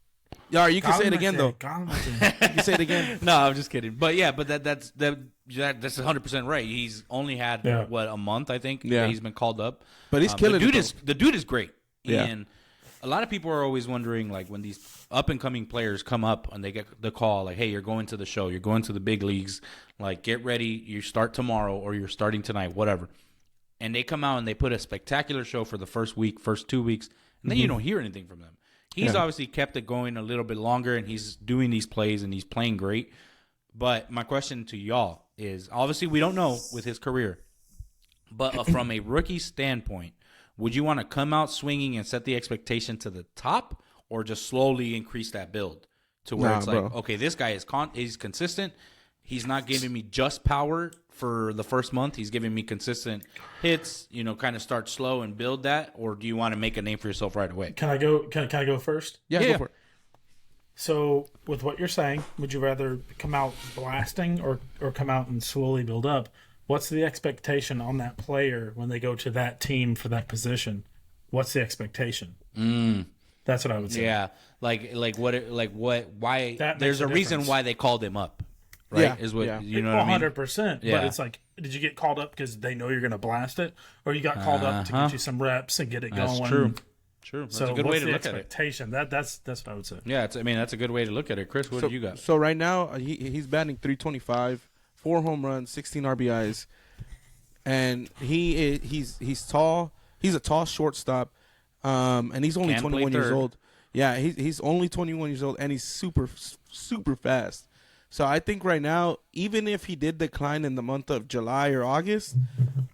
Yeah, you can say it again though. You can say it again. No, I'm just kidding. But yeah, but that's 100% right. He's only had a month, I think. Yeah, he's been called up. But he's killing it. The dude is great. Yeah. And a lot of people are always wondering, like, when these up-and-coming players come up and they get the call, like, hey, you're going to the show, you're going to the big leagues, like, get ready, you start tomorrow or you're starting tonight, whatever. And they come out and they put a spectacular show for the first 2 weeks, and then you don't hear anything from them. He's obviously kept it going a little bit longer, and he's doing these plays, and he's playing great. But my question to y'all is, obviously we don't know with his career, but from a rookie standpoint, would you want to come out swinging and set the expectation to the top, or just slowly increase that build to where it's like, okay, this guy is he's consistent. He's not giving me just power for the first month. He's giving me consistent hits, kind of start slow and build that. Or do you want to make a name for yourself right away? Can I go? Can I go first? Yeah, go for it. So with what you're saying, would you rather come out blasting or come out and slowly build up? What's the expectation on that player when they go to that team for that position? What's the expectation? That's what I would say. Yeah, why? There's a reason why they called him up, right? Yeah. Is what you know? 100%. But it's like, did you get called up because they know you're going to blast it, or you got called up to get you some reps and get it going? That's true. True. That's a good way to look at it. Expectation. That's what I would say. Yeah, that's a good way to look at it. Chris, what do you got? So right now he's batting .325, 4 home runs, 16 RBIs, and he's tall. He's a tall shortstop, and he's only 21 years old. Yeah, he's only 21 years old, and he's super fast. So I think right now, even if he did decline in the month of July or August,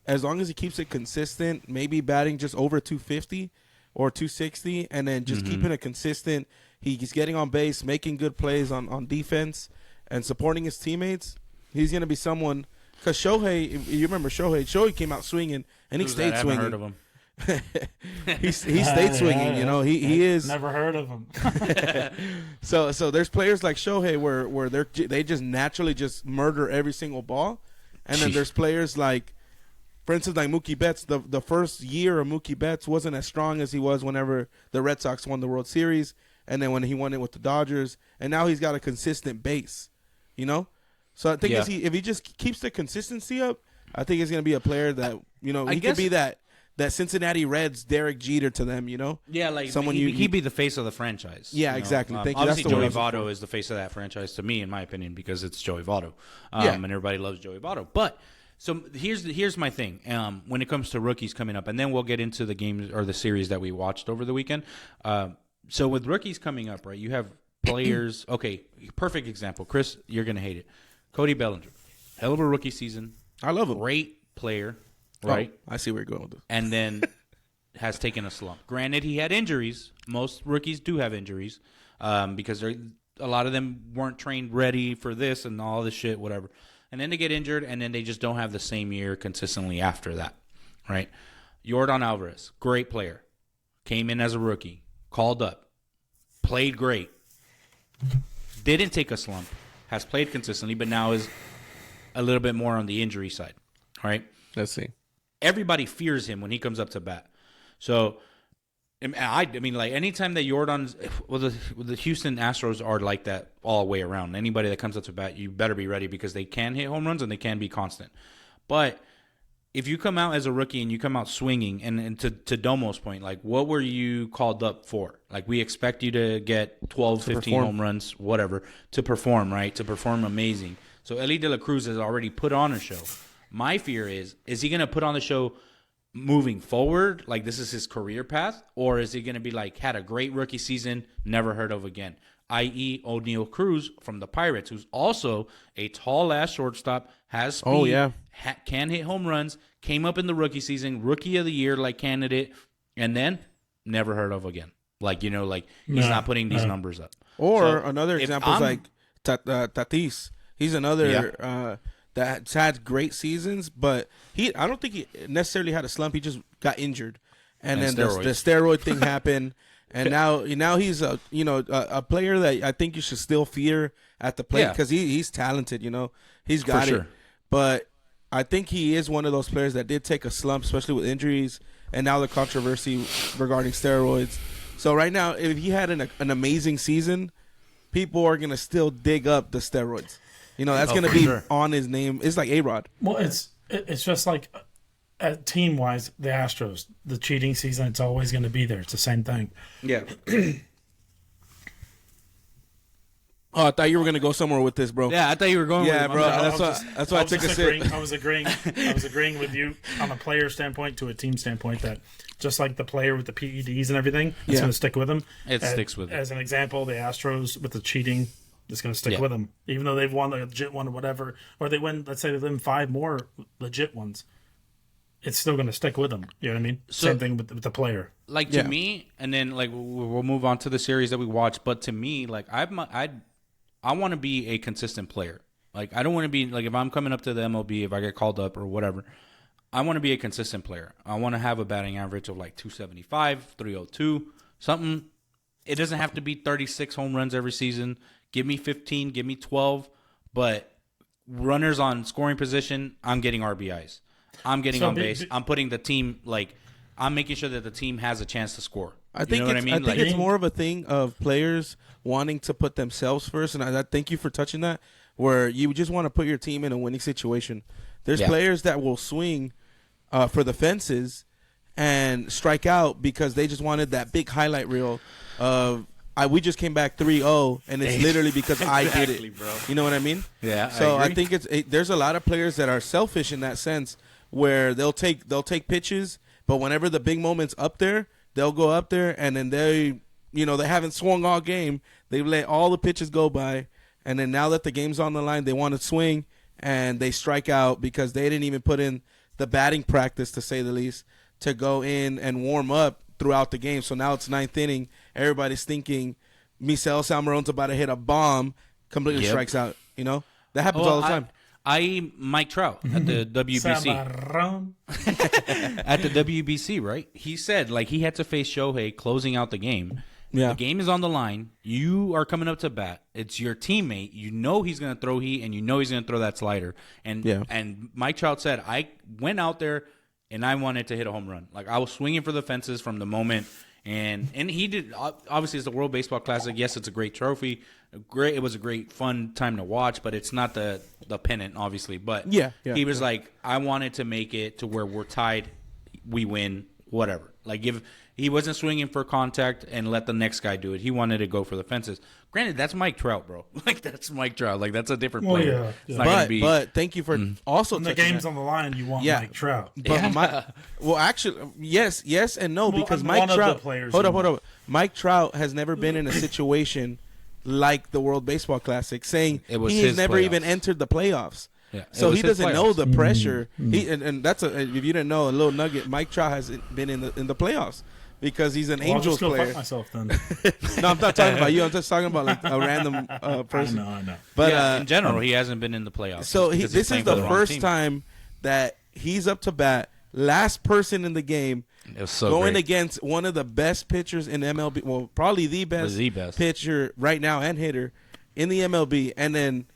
as long as he keeps it consistent, maybe batting just over 250 or 260, and then just keeping it consistent, he's getting on base, making good plays on defense, and supporting his teammates, he's going to be someone. Because Shohei, you remember Shohei came out swinging, and he stayed swinging. I haven't heard of him. he stayed swinging, he is. Never heard of him. So there's players like Shohei where they just naturally just murder every single ball, and then there's players like, for instance, like Mookie Betts. The first year of Mookie Betts wasn't as strong as he was whenever the Red Sox won the World Series, and then when he won it with the Dodgers, and now he's got a consistent base, So I think if he just keeps the consistency up, I think he's going to be a player that he could be that Cincinnati Reds Derek Jeter to them, Yeah, like someone he'd be the face of the franchise. Yeah, exactly. Thank you. Obviously, Joey Votto is the face of that franchise to me, in my opinion, because it's Joey Votto, and everybody loves Joey Votto. But so here's my thing. When it comes to rookies coming up, and then we'll get into the games or the series that we watched over the weekend. So with rookies coming up, right? You have players. Okay, perfect example. Chris, you're gonna hate it. Cody Bellinger, hell of a rookie season. I love him. Great player. Right, I see where you're going with this. And then has taken a slump. Granted, he had injuries. Most rookies do have injuries because a lot of them weren't trained ready for this and all this shit, whatever. And then they get injured, and then they just don't have the same year consistently after that, right? Yordan Alvarez, great player, came in as a rookie, called up, played great, didn't take a slump, has played consistently, but now is a little bit more on the injury side, right? Let's see. Everybody fears him when he comes up to bat. So, I mean, like, anytime that Yordan's – the Houston Astros are like that all the way around. Anybody that comes up to bat, you better be ready because they can hit home runs and they can be constant. But if you come out as a rookie and you come out swinging, and to Domo's point, like, what were you called up for? Like, we expect you to get 12, 15 home runs, whatever, to perform, right? To perform amazing. So, Ellie De La Cruz has already put on a show. My fear is he going to put on the show moving forward, like this is his career path, or is he going to be like, had a great rookie season, never heard of again, i.e. O'Neal Cruz from the Pirates, who's also a tall-ass shortstop, has speed, can hit home runs, came up in the rookie season, rookie of the year like candidate, and then never heard of again. Like, he's not putting these numbers up. Or another example is like Tatis. He's another that's had great seasons, but I don't think he necessarily had a slump. He just got injured, and then the steroid thing happened, And now he's a player that I think you should still fear at the plate because he's talented. He's got it. But I think he is one of those players that did take a slump, especially with injuries and now the controversy regarding steroids. So right now, if he had an amazing season, people are gonna still dig up the steroids. That's gonna be on his name. It's like A-Rod. Well, it's just like team wise, the Astros, the cheating season. It's always gonna be there. It's the same thing. Yeah. Oh, I thought you were gonna go somewhere with this, bro. Yeah, I thought you were going. Yeah, with bro. That's why I took a sip. I was agreeing with you on a player standpoint to a team standpoint that just like the player with the PEDs and everything, it's going to stick with him. It sticks with him. As an example, the Astros with the cheating, it's going to stick with them, even though they've won a legit one or whatever, or they win. Let's say they win 5 more legit ones. It's still going to stick with them. You know what I mean? So, same thing with the player. Like to me, and then like we'll move on to the series that we watched. But to me, like I want to be a consistent player. Like I don't want to be like if I'm coming up to the MLB, if I get called up or whatever, I want to be a consistent player. I want to have a batting average of like 275, 302, something. It doesn't have to be 36 home runs every season. Give me 15, give me 12, but runners on scoring position, I'm getting RBIs. I'm getting on base. I'm putting the team I'm making sure that the team has a chance to score. I think it's more of a thing of players wanting to put themselves first, and I thank you for touching that, where you just want to put your team in a winning situation. There's players that will swing for the fences and strike out because they just wanted that big highlight reel of we just came back 3-0, and it's literally because I did it. Bro. You know what I mean? Yeah. So I think there's a lot of players that are selfish in that sense, where they'll take pitches, but whenever the big moment's up there, they'll go up there, and then they haven't swung all game. They let all the pitches go by, and then now that the game's on the line, they want to swing, and they strike out because they didn't even put in the batting practice, to say the least, to go in and warm up throughout the game. So now it's 9th inning. Everybody's thinking Misael Salmeron's about to hit a bomb, completely strikes out. That happens all the time. Mike Trout at the WBC. At the WBC, right? He said he had to face Shohei closing out the game. Yeah. The game is on the line. You are coming up to bat. It's your teammate. You know he's going to throw heat, and you know he's going to throw that slider. And Mike Trout said, I went out there, and I wanted to hit a home run. I was swinging for the fences from the moment. And he did. Obviously, it's the World Baseball Classic. Yes, it's a great trophy. It was a great, fun time to watch, but it's not the pennant, obviously. But he was like, I wanted to make it to where we're tied, we win, whatever. He wasn't swinging for contact and let the next guy do it. He wanted to go for the fences. Granted, that's Mike Trout, bro. That's Mike Trout. That's a different player. Yeah. It's not gonna be, but thank you for also when the game's on the line, you want Mike Trout. But actually, yes and no, because Mike Trout. Hold up. Mike Trout has never been in a situation like the World Baseball Classic, saying he has never even entered the playoffs. Yeah, so he doesn't know the pressure. And that's if you didn't know, a little nugget. Mike Trout hasn't been in the playoffs because he's an Angels player. I'll just go fuck myself then. No, I'm not talking about you. I'm just talking about a random person. I know. But in general, he hasn't been in the playoffs. So this is the first time that he's up to bat, last person in the game, it was so going great. against one of the best pitchers in MLB. Well, probably the best pitcher right now and hitter in the MLB, and then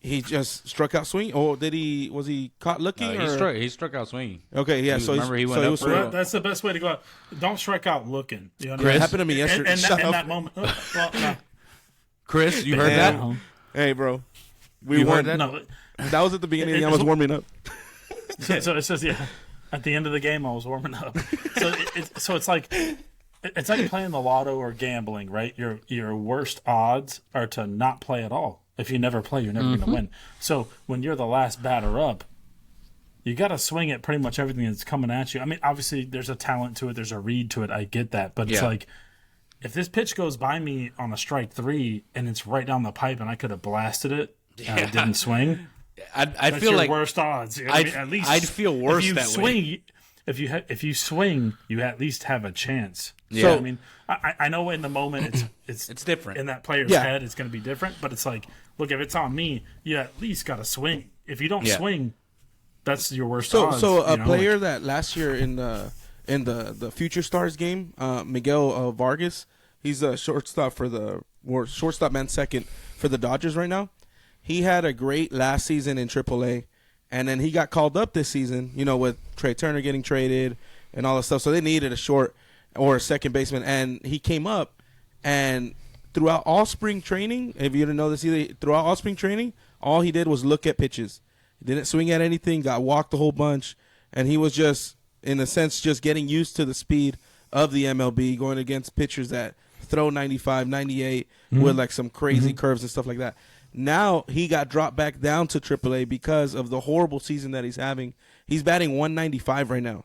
he just struck out swinging. Or was he caught looking? He struck out swinging. Okay, yeah. He went up. That's the best way to go out. Don't strike out looking. You know Chris, it happened to me yesterday. In that moment. No. Chris, you heard that? Hey, bro. You heard that? No. That was at the beginning. I was warming up. So it says, at the end of the game, I was warming up. So it's like playing the lotto or gambling, right? Your worst odds are to not play at all. If you never play, you're never going to win. So when you're the last batter up, you got to swing at pretty much everything that's coming at you. I mean, obviously, there's a talent to it. There's a read to it. I get that. But it's like, if this pitch goes by me on a strike 3 and it's right down the pipe and I could have blasted it and I didn't swing, I'd feel like worst odds. At least I'd feel worse that way. If you swing, you at least have a chance. Yeah. So, I mean, I know in the moment it's different. In that player's head, it's going to be different. But it's like, look, if it's on me, you at least got to swing. If you don't swing, that's your worst odds. So a player that last year in the in the Future Stars game. Miguel Vargas, he's a shortstop shortstop man second for the Dodgers right now. He had a great last season in AAA, and then he got called up this season, with Trey Turner getting traded and all that stuff. So they needed a short or a second baseman, and he came up, and throughout all spring training, if you didn't know this either, throughout all spring training, all he did was look at pitches. He didn't swing at anything, got walked a whole bunch, and he was just, in a sense, just getting used to the speed of the MLB, going against pitchers that throw 95, 98 with like some crazy curves and stuff like that. Now he got dropped back down to AAA because of the horrible season that he's having. He's batting 195 right now,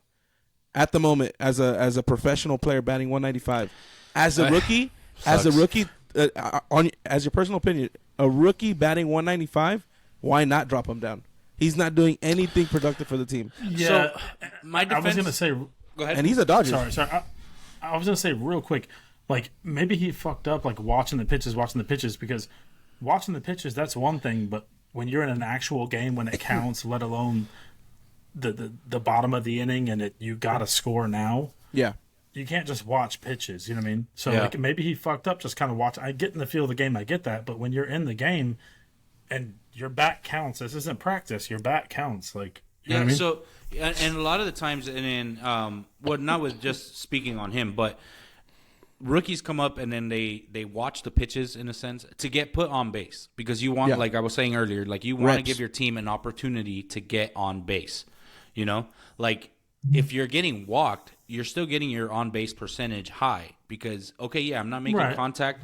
at the moment, as a professional player, batting 195. As a rookie, as your personal opinion, a rookie batting 195, why not drop him down? He's not doing anything productive for the team. Yeah, so, my defense. I was gonna say, go ahead. And he's a Dodger. Sorry. I was gonna say real quick, like maybe he fucked up, like watching the pitches, because watching the pitches, that's one thing, but when you're in an actual game, when it counts, let alone the bottom of the inning, and you got to score now. Yeah. You can't just watch pitches, you know what I mean? So like maybe he fucked up just kind of watch. I get in the feel of the game, I get that, but when you're in the game and your bat counts, this isn't practice. Your bat counts, like you know what I mean? So and a lot of the times, not with just speaking on him, but rookies come up and then they watch the pitches in a sense to get put on base because you want, like I was saying earlier, like you want to give your team an opportunity to get on base. Like if you're getting walked, you're still getting your on base percentage high because I'm not making contact.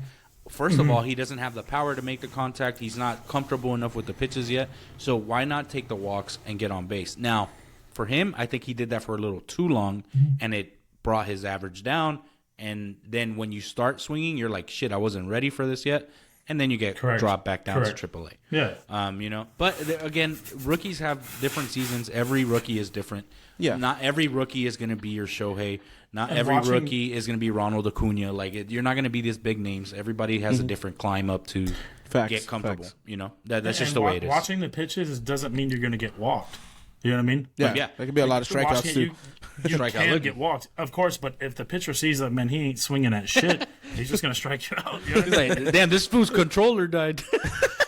First of all, he doesn't have the power to make the contact. He's not comfortable enough with the pitches yet. So why not take the walks and get on base? Now, for him, I think he did that for a little too long, and it brought his average down. And then when you start swinging, you're like, shit, I wasn't ready for this yet. And then you get dropped back down to AAA. Yeah. But again, rookies have different seasons. Every rookie is different. Yeah. Not every rookie is going to be your Shohei. Not every rookie is going to be Ronald Acuna. Like you're not going to be these big names. Everybody has a different climb up to get comfortable. That's just the way it is. Watching the pitches doesn't mean you're going to get walked. You know what I mean? Yeah. There could be a lot of strikeouts too. You can get walked, of course, but if the pitcher sees that, man, he ain't swinging at shit, he's just going to strike you out. You know He's like, damn, this fool's controller died.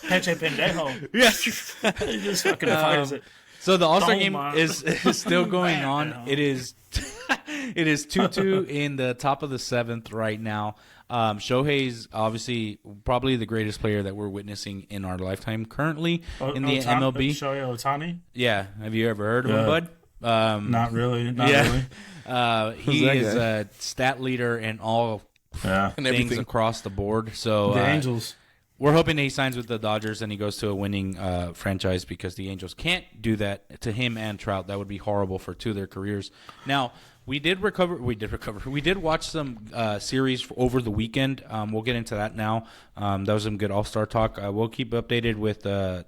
Peche pendejo. Yeah. He just fucking fires it. So the All Star game is still going on. It is 2-2 in the top of the seventh right now. Shohei's obviously probably the greatest player that we're witnessing in our lifetime currently in the MLB. Shohei Ohtani? Yeah. Have you ever heard of him, bud? Not really. Not really. He is a stat leader in all things across the board. So the Angels. We're hoping that he signs with the Dodgers and he goes to a winning franchise because the Angels can't do that to him and Trout. That would be horrible for two of their careers. Now, we did watch some series over the weekend. We'll get into that now. That was some good All-Star talk. We'll keep updated with the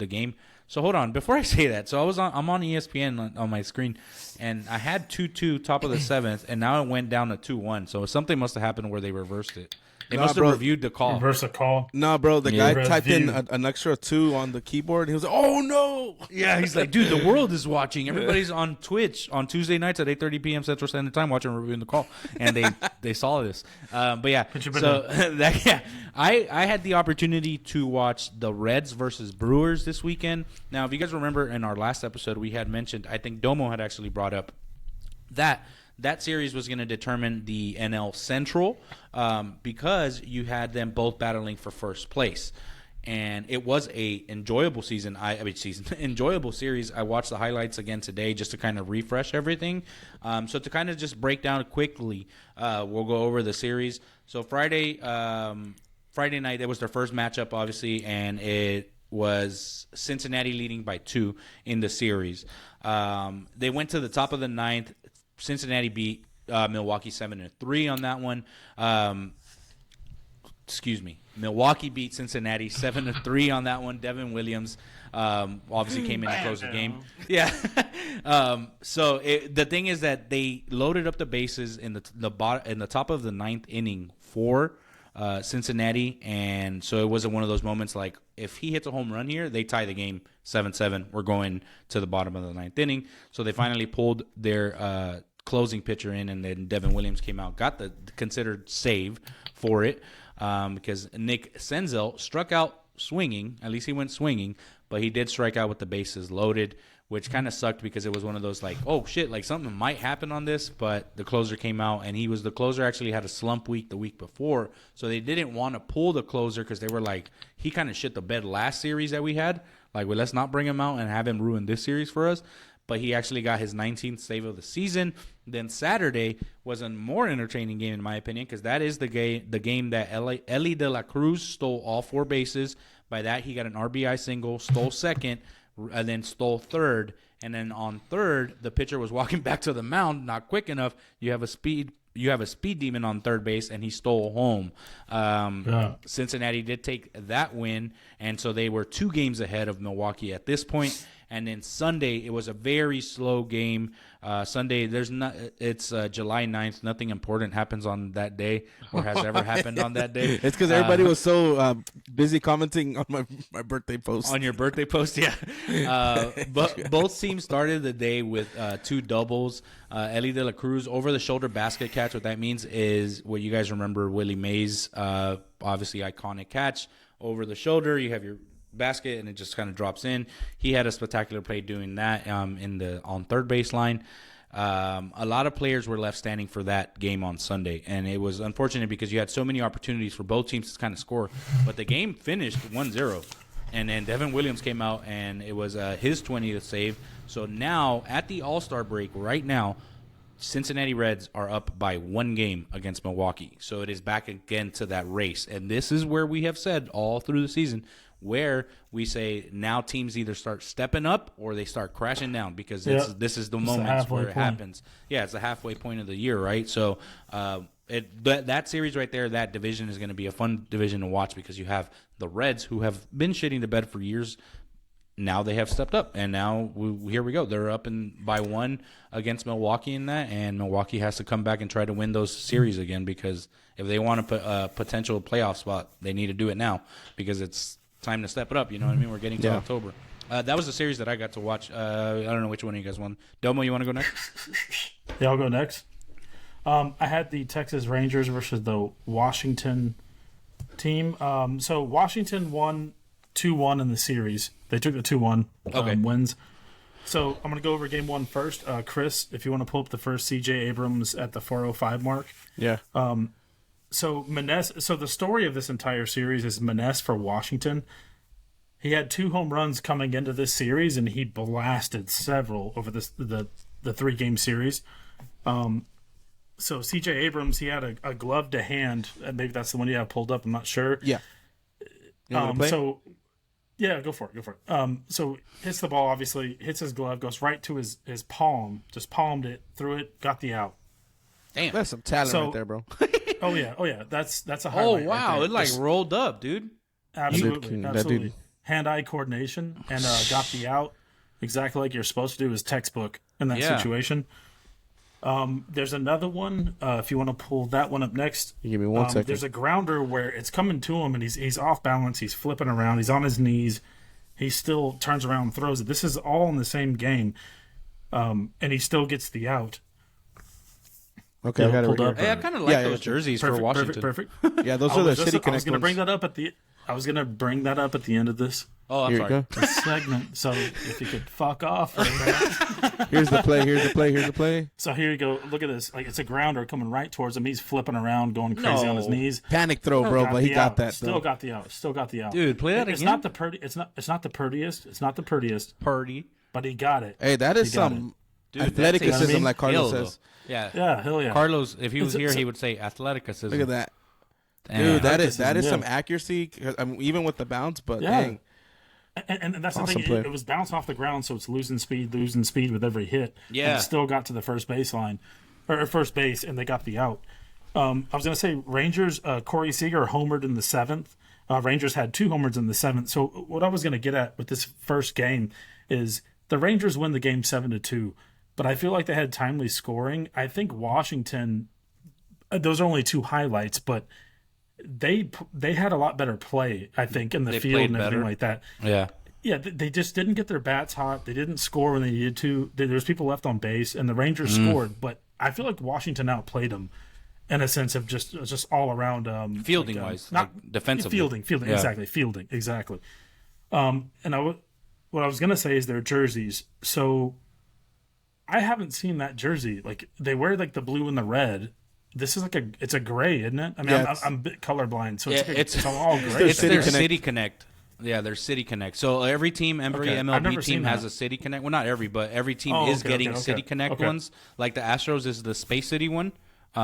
game. So hold on, before I say that, so I'm on ESPN on my screen, and I had 2-2 top of the seventh, and now it went down to 2-1. So something must have happened where they reversed it. They must have reviewed the call. Reverse the call. Nah, bro. The guy typed in an extra 2 on the keyboard. And he was like, "Oh no!" Yeah, he's like, "Dude, the world is watching. Everybody's on Twitch on Tuesday nights at 8:30 p.m. Central Standard Time watching and reviewing the call." And they saw this. But yeah, so I had the opportunity to watch the Reds versus Brewers this weekend. Now, if you guys remember in our last episode, we had mentioned, I think Domo had actually brought up that series was going to determine the NL Central because you had them both battling for first place. And it was a enjoyable enjoyable series. I watched the highlights again today just to kind of refresh everything. So to kind of just break down quickly, we'll go over the series. So Friday night, it was their first matchup, obviously, and it was Cincinnati leading by 2 in the series. They went to the top of the ninth. Cincinnati beat Milwaukee 7-3 on that one. Milwaukee beat Cincinnati 7-3 on that one. Devin Williams obviously came in to close the game. Yeah. So the thing is that they loaded up the bases in the top of the ninth inning for Cincinnati, and so it wasn't one of those moments like if he hits a home run here, they tie the game 7-7. We're going to the bottom of the ninth inning. So they finally pulled their closing pitcher in, and then Devin Williams came out, got the considered save for it because Nick Senzel struck out swinging. At least he went swinging, but he did strike out with the bases loaded, which kind of sucked because it was one of those like, oh shit, like something might happen on this, but the closer came out, and the closer actually had a slump week the week before, so they didn't want to pull the closer because they were like, he kind of shit the bed last series that we had, like, well, let's not bring him out and have him ruin this series for us. But he actually got his 19th save of the season. Then Saturday was a more entertaining game, in my opinion, because that is the game that Ellie De La Cruz stole all 4 bases. By that, he got an RBI single, stole second, and then stole third. And then on third, the pitcher was walking back to the mound, not quick enough. You have a speed demon on third base, and he stole home. Cincinnati did take that win, and so they were 2 games ahead of Milwaukee at this point. And then Sunday, it was a very slow game. Sunday, it's July 9th. Nothing important happens on that day or has ever happened on that day. It's because everybody was so busy commenting on my birthday post. On your birthday post, yeah. But both teams started the day with 2 doubles. Ellie De La Cruz over-the-shoulder basket catch. What that means is what you guys remember Willie Mays, obviously iconic catch. Over the shoulder, you have your basket and it just kind of drops in. He had a spectacular play doing that on third baseline. A lot of players were left standing for that game on Sunday, and it was unfortunate because you had so many opportunities for both teams to kind of score, but the game finished 1-0, and then Devin Williams came out and it was his 20th save. So now at the All Star break right now, Cincinnati Reds are up by 1 game against Milwaukee. So it is back again to that race, and this is where we have said all through the season, where we say now teams either start stepping up or they start crashing down, because this is the moment where it happens. Yeah, it's the halfway point of the year, right? So that series right there, that division is going to be a fun division to watch, because you have the Reds, who have been shitting the bed for years. Now they have stepped up, and now here we go. They're up by 1 against Milwaukee in that, and Milwaukee has to come back and try to win those series again, because if they want to put a potential playoff spot, they need to do it now, because it's time to step it up. You know what I mean? We're getting to October. That was the series that I got to watch. I don't know which one of you guys won. Domo, you want to go next? Yeah, I'll go next. I had the Texas Rangers versus the Washington team. So Washington won 2-1 in the series. They took the 2-1 wins. So I'm going to go over game 1 first. Chris, if you want to pull up the first C.J. Abrams at the 4:05 mark. Yeah. So the story of this entire series is Maness for Washington. He had 2 home runs coming into this series, and he blasted several over the 3-game series. So C.J. Abrams, he had a glove to hand, and maybe that's the one you have pulled up. I'm not sure. Yeah. Yeah, go for it. So hits the ball, obviously, hits his glove, goes right to his palm, just palmed it, threw it, got the out. Damn. That's some talent right there, bro. Oh yeah. That's a highlight. Oh wow, right it rolled up, dude. Absolutely. Hand-eye coordination, and got the out exactly like you're supposed to do, is textbook in that situation. There's another one. If you want to pull that one up next, you give me 1 second. There's a grounder where it's coming to him, and he's off balance. He's flipping around. He's on his knees. He still turns around and throws it. This is all in the same game, and he still gets the out. Okay, I got it pulled up. Hey, I kind of like those jerseys for Washington. Perfect. Yeah, those are the City Connect. I was gonna bring that up at the end of this. Oh, I'm sorry. The segment. So if you could fuck off. Here's the play. So here you go. Look at this. Like, it's a grounder coming right towards him. He's flipping around, going crazy on his knees. Panic throw, bro, but he got that. Still got the out. Dude, play that again. It's not the prettiest. It's not the prettiest. Purdy. But he got it. Hey, that is some athleticism, like Carlos says. Yeah, hell yeah. Carlos, if he was here, he would say athleticism. Look at that. Damn. Dude, that is some accuracy, even with the bounce, but dang. And that's awesome the thing. It was bouncing off the ground, so it's losing speed with every hit. Yeah. And it still got to the first base, and they got the out. I was going to say Rangers, Corey Seager homered in the 7th. Rangers had 2 homers in the 7th. So what I was going to get at with this first game is the Rangers win the game 7-2, but I feel like they had timely scoring. I think Washington, those are only 2 highlights, but they had a lot better play, I think, in the field and everything like that. Yeah, they just didn't get their bats hot. They didn't score when they needed to. There's people left on base, and the Rangers scored, but I feel like Washington outplayed them in a sense of just all around fielding wise, not like defensively. Fielding, exactly. Fielding, exactly. And what I was gonna say is their jerseys. So I haven't seen that jersey. Like they wear like the blue and the red. This is it's a gray, isn't it? I mean, I'm a bit colorblind, so it's all gray. It's their City Connect. Yeah, their City Connect. So every team, every MLB team has a City Connect. Well, not every, but every team is getting City Connect ones. Like the Astros is the Space City one. The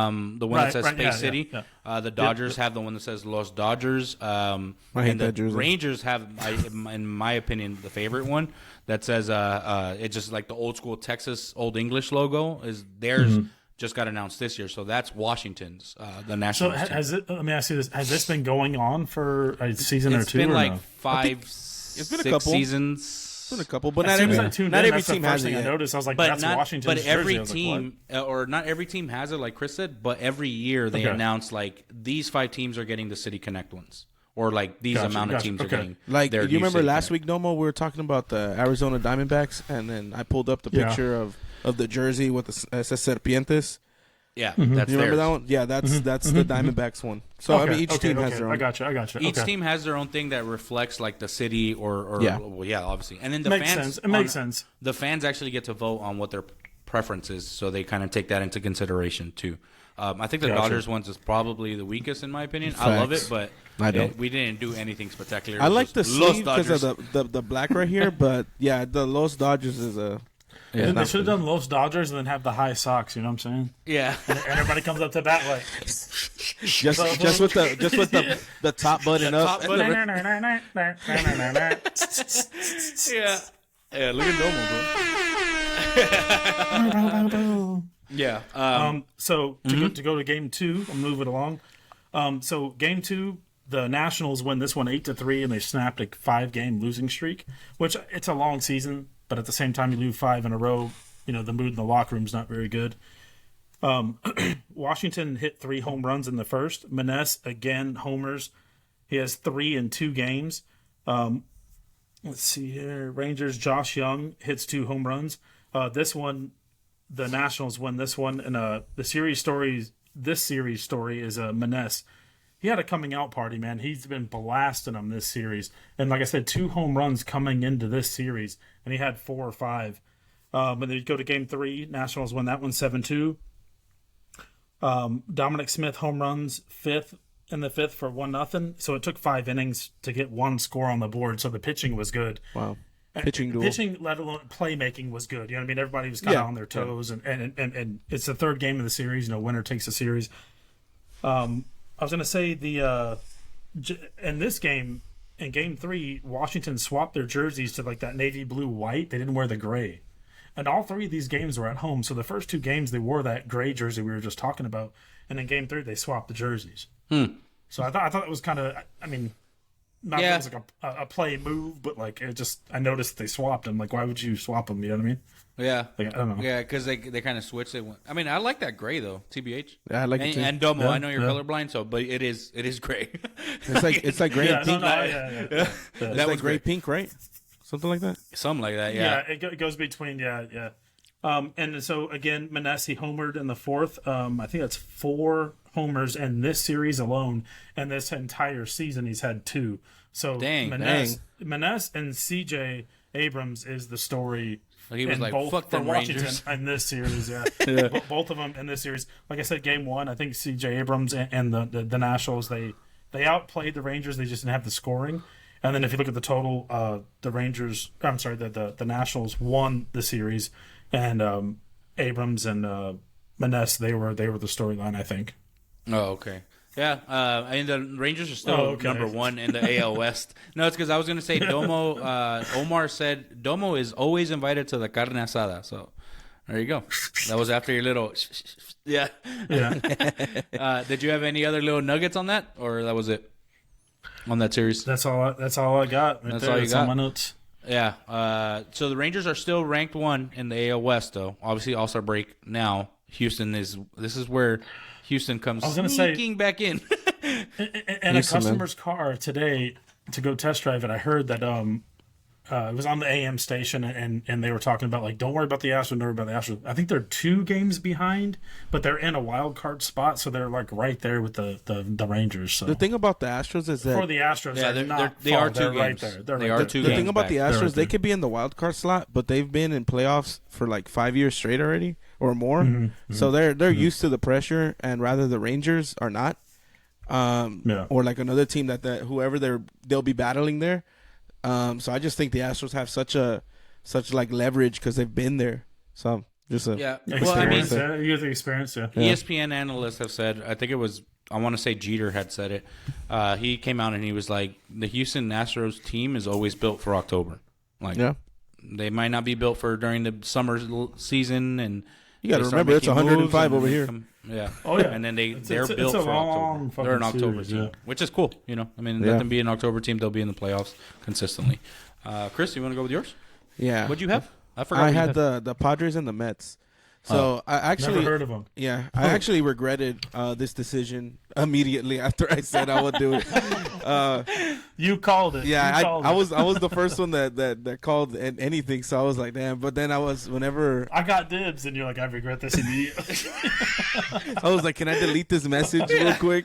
one that says Space City. Yeah. The Dodgers have the one that says Los Dodgers. I hate that jersey. Rangers have, in my opinion, the favorite one that says it's just like the old school Texas Old English logo is theirs. Just got announced this year, so that's Washington's, the national. So let me ask you this: has this been going on for a season or two? It's been like 6 seasons. It's been a couple, but not every team has it. I noticed. I was like, that's Washington's. But every team, or not every team has it, like Chris said. But every year they announce like these 5 teams are getting the City Connect ones, or like these amount of teams are getting. Like, do you remember last week, Domo? We were talking about the Arizona Diamondbacks, and then I pulled up the picture of the jersey with the says Serpientes. Yeah, that's you remember that one? Yeah, that's the Diamondbacks one. So I mean, each team has their own. I got you. Each team has their own thing that reflects like the city or obviously. And then the fans. It makes sense. The fans actually get to vote on what their preference is, so they kind of take that into consideration too. I think the Dodgers ones is probably the weakest in my opinion. Facts. I love it, but I don't. We didn't do anything spectacular. I like the sleeve because of the black right here, but yeah, the Los Dodgers is a. Yeah, they should have done Los Dodgers and then have the high socks. You know what I'm saying? Yeah. And everybody comes up to bat like just with the top button up. Yeah. Yeah. Look at Domo, bro. Yeah. So to go to game 2, I'll move it along. So game 2, the Nationals win this one 8-3, and they snapped a 5-game losing streak, which it's a long season. But at the same time, you lose 5 in a row. You know, the mood in the locker room's not very good. Washington hit 3 home runs in the first. Menes, again, homers. He has 3 in 2 games. Let's see here. Rangers, Josh Young hits 2 home runs. This one, the Nationals win this one. And this series story is Menes. He had a coming out party, man. He's been blasting them this series. And like I said, 2 home runs coming into this series. And he had 4 or 5. And then you go to game 3. Nationals win that one 7-2. Dominic Smith home runs in the fifth for 1-0. So it took 5 innings to get 1 score on the board. So the pitching was good. Wow. Pitching, let alone playmaking, was good. You know what I mean? Everybody was kind of on their toes. And it's the 3rd game of the series. You know, winner takes the series. I was going to say in this game, in game 3, Washington swapped their jerseys to like that navy blue white. They didn't wear the gray. And all 3 of these games were at home. So the first 2 games, they wore that gray jersey we were just talking about. And in game 3, they swapped the jerseys. So I thought it was kind of, I mean, not that it was like a play move, but like I noticed they swapped them. Like, why would you swap them? You know what I mean? Yeah. Like, I don't know. Yeah, because they kind of switched it. I mean, I like that gray though, TBH. Yeah, I like it too. And Domo, I know you're colorblind, but it is gray. It's like gray and pink. That was like gray pink, right? Something like that. Something like that. Yeah. Yeah, it goes between. Yeah. And so again, Menes homered in the 4th. I think that's 4 homers in this series alone, and this entire season he's had 2. So Menes and CJ Abrams is the story. He was like, both fuck them Rangers in this series, both of them in this series. Like I said, game 1, I think C.J. Abrams and the Nationals, they outplayed the Rangers. They just didn't have the scoring. And then if you look at the total, the Nationals won the series, and Abrams and Menes, they were the storyline, I think. Oh, okay. Yeah, and the Rangers are still number 1 in the AL West. No, it's because I was going to say Domo. Omar said Domo is always invited to the carne asada. So there you go. That was after your little. Yeah. Did you have any other little nuggets on that, or that was it on that series? That's all I got. That's all you got. On my notes. Yeah. So the Rangers are still ranked 1 in the AL West, though. Obviously, All Star break now. Houston is. This is where Houston comes sneaking back in. In a customer's car today to go test drive it, I heard that it was on the AM station, and they were talking about like, don't worry about the Astros, don't worry about the Astros. I think they're 2 games behind, but they're in a wild card spot, so they're like right there with the Rangers. So the thing about the Astros is that for the Astros, they are 2 games. Right there. They are 2 games. The thing about the Astros, right they could be in the wild card slot, but they've been in playoffs for like 5 years straight already or more. So they're used to the pressure, and rather the Rangers are not. Or like another team that whoever they'll be battling there. So I just think the Astros have such like leverage because they've been there. So just well, I mean, you have the experience. Yeah. ESPN analysts have said. I think it was. I want to say Jeter had said it. He came out and he was like, the Houston Astros team is always built for October. Like, they might not be built for during the summer season, and you got to remember it's 105 over here. Oh yeah, and then they're built for October. They're an October team, which is cool. You know, I mean, let them be an October team. They'll be in the playoffs consistently. Chris, you want to go with yours? Yeah. What'd you have? I forgot. I had the Padres and the Mets. So I actually never heard of them. Yeah, I actually regretted this decision immediately after I said I would do it. You called it. Yeah, I was the first one that called anything. So I was like, damn. But then whenever I got dibs, and you're like, I regret this immediately. I was like, can I delete this message real quick?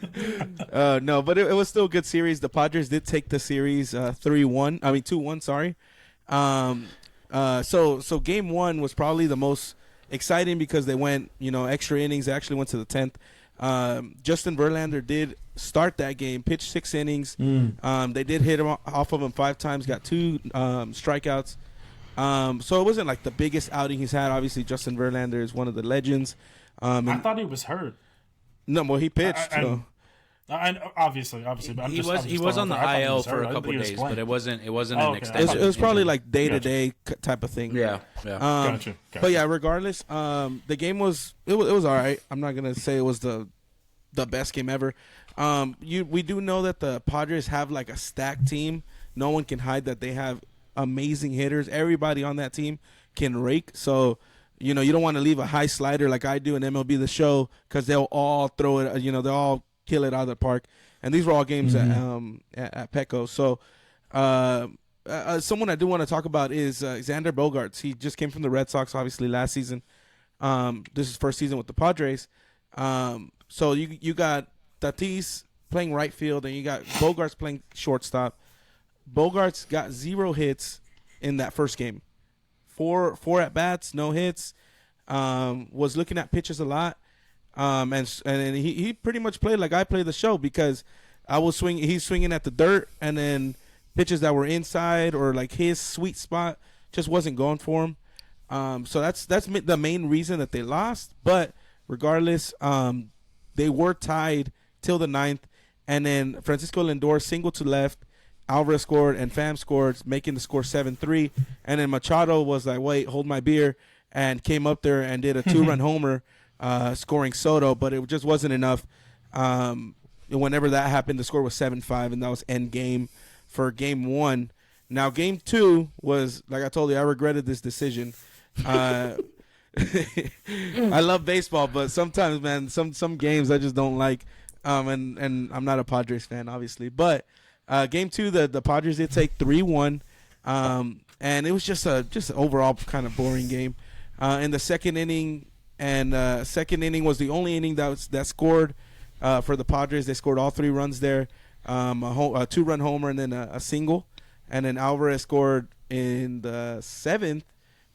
No, but it was still a good series. The Padres did take the series 2-1. Sorry. So game 1 was probably the most exciting because they went, extra innings. They actually went to the 10th. Justin Verlander did start that game, pitched 6 innings. They did hit him off of him 5 times, got 2 strikeouts. So it wasn't like the biggest outing he's had. Obviously, Justin Verlander is one of the legends. I thought he was hurt. No, well, he pitched. Obviously, but he was on the IL for a couple of days, but it wasn't an extension. It was probably like day-to-day type of thing. Yeah. Gotcha. But yeah, regardless, the game was all right. I'm not gonna say it was the best game ever. We do know that the Padres have like a stacked team. No one can hide that they have amazing hitters. Everybody on that team can rake. So you don't want to leave a high slider like I do in MLB The Show because they'll all throw it. They'll all kill it out of the park. And these were all games at Petco. So someone I do want to talk about is Xander Bogaerts. He just came from the Red Sox, obviously, last season. This is his first season with the Padres. So you got Tatis playing right field, and you got Bogaerts playing shortstop. Bogaerts got 0 hits in that first game. 4 at-bats, no hits. Was looking at pitches a lot. And he pretty much played like I play the show because he's swinging at the dirt, and then pitches that were inside or like his sweet spot just wasn't going for him. So that's the main reason that they lost. But regardless, they were tied till the 9th, and then Francisco Lindor singled to left, Alvarez scored, and Pham scored, making the score 7-3. And then Machado was like, wait, hold my beer, and came up there and did a 2-run homer. Scoring Soto, but it just wasn't enough. Whenever that happened, the score was 7-5, and that was end game for game 1. Now, game 2 was, like I told you, I regretted this decision. I love baseball, but sometimes, man, some games I just don't like. And I'm not a Padres fan, obviously. But game 2, the Padres did take 3-1, and it was just an overall kind of boring game. In the second inning. And second inning was the only inning that scored for the Padres. They scored all 3 runs there, a 2-run homer and then a single. And then Alvarez scored in the 7th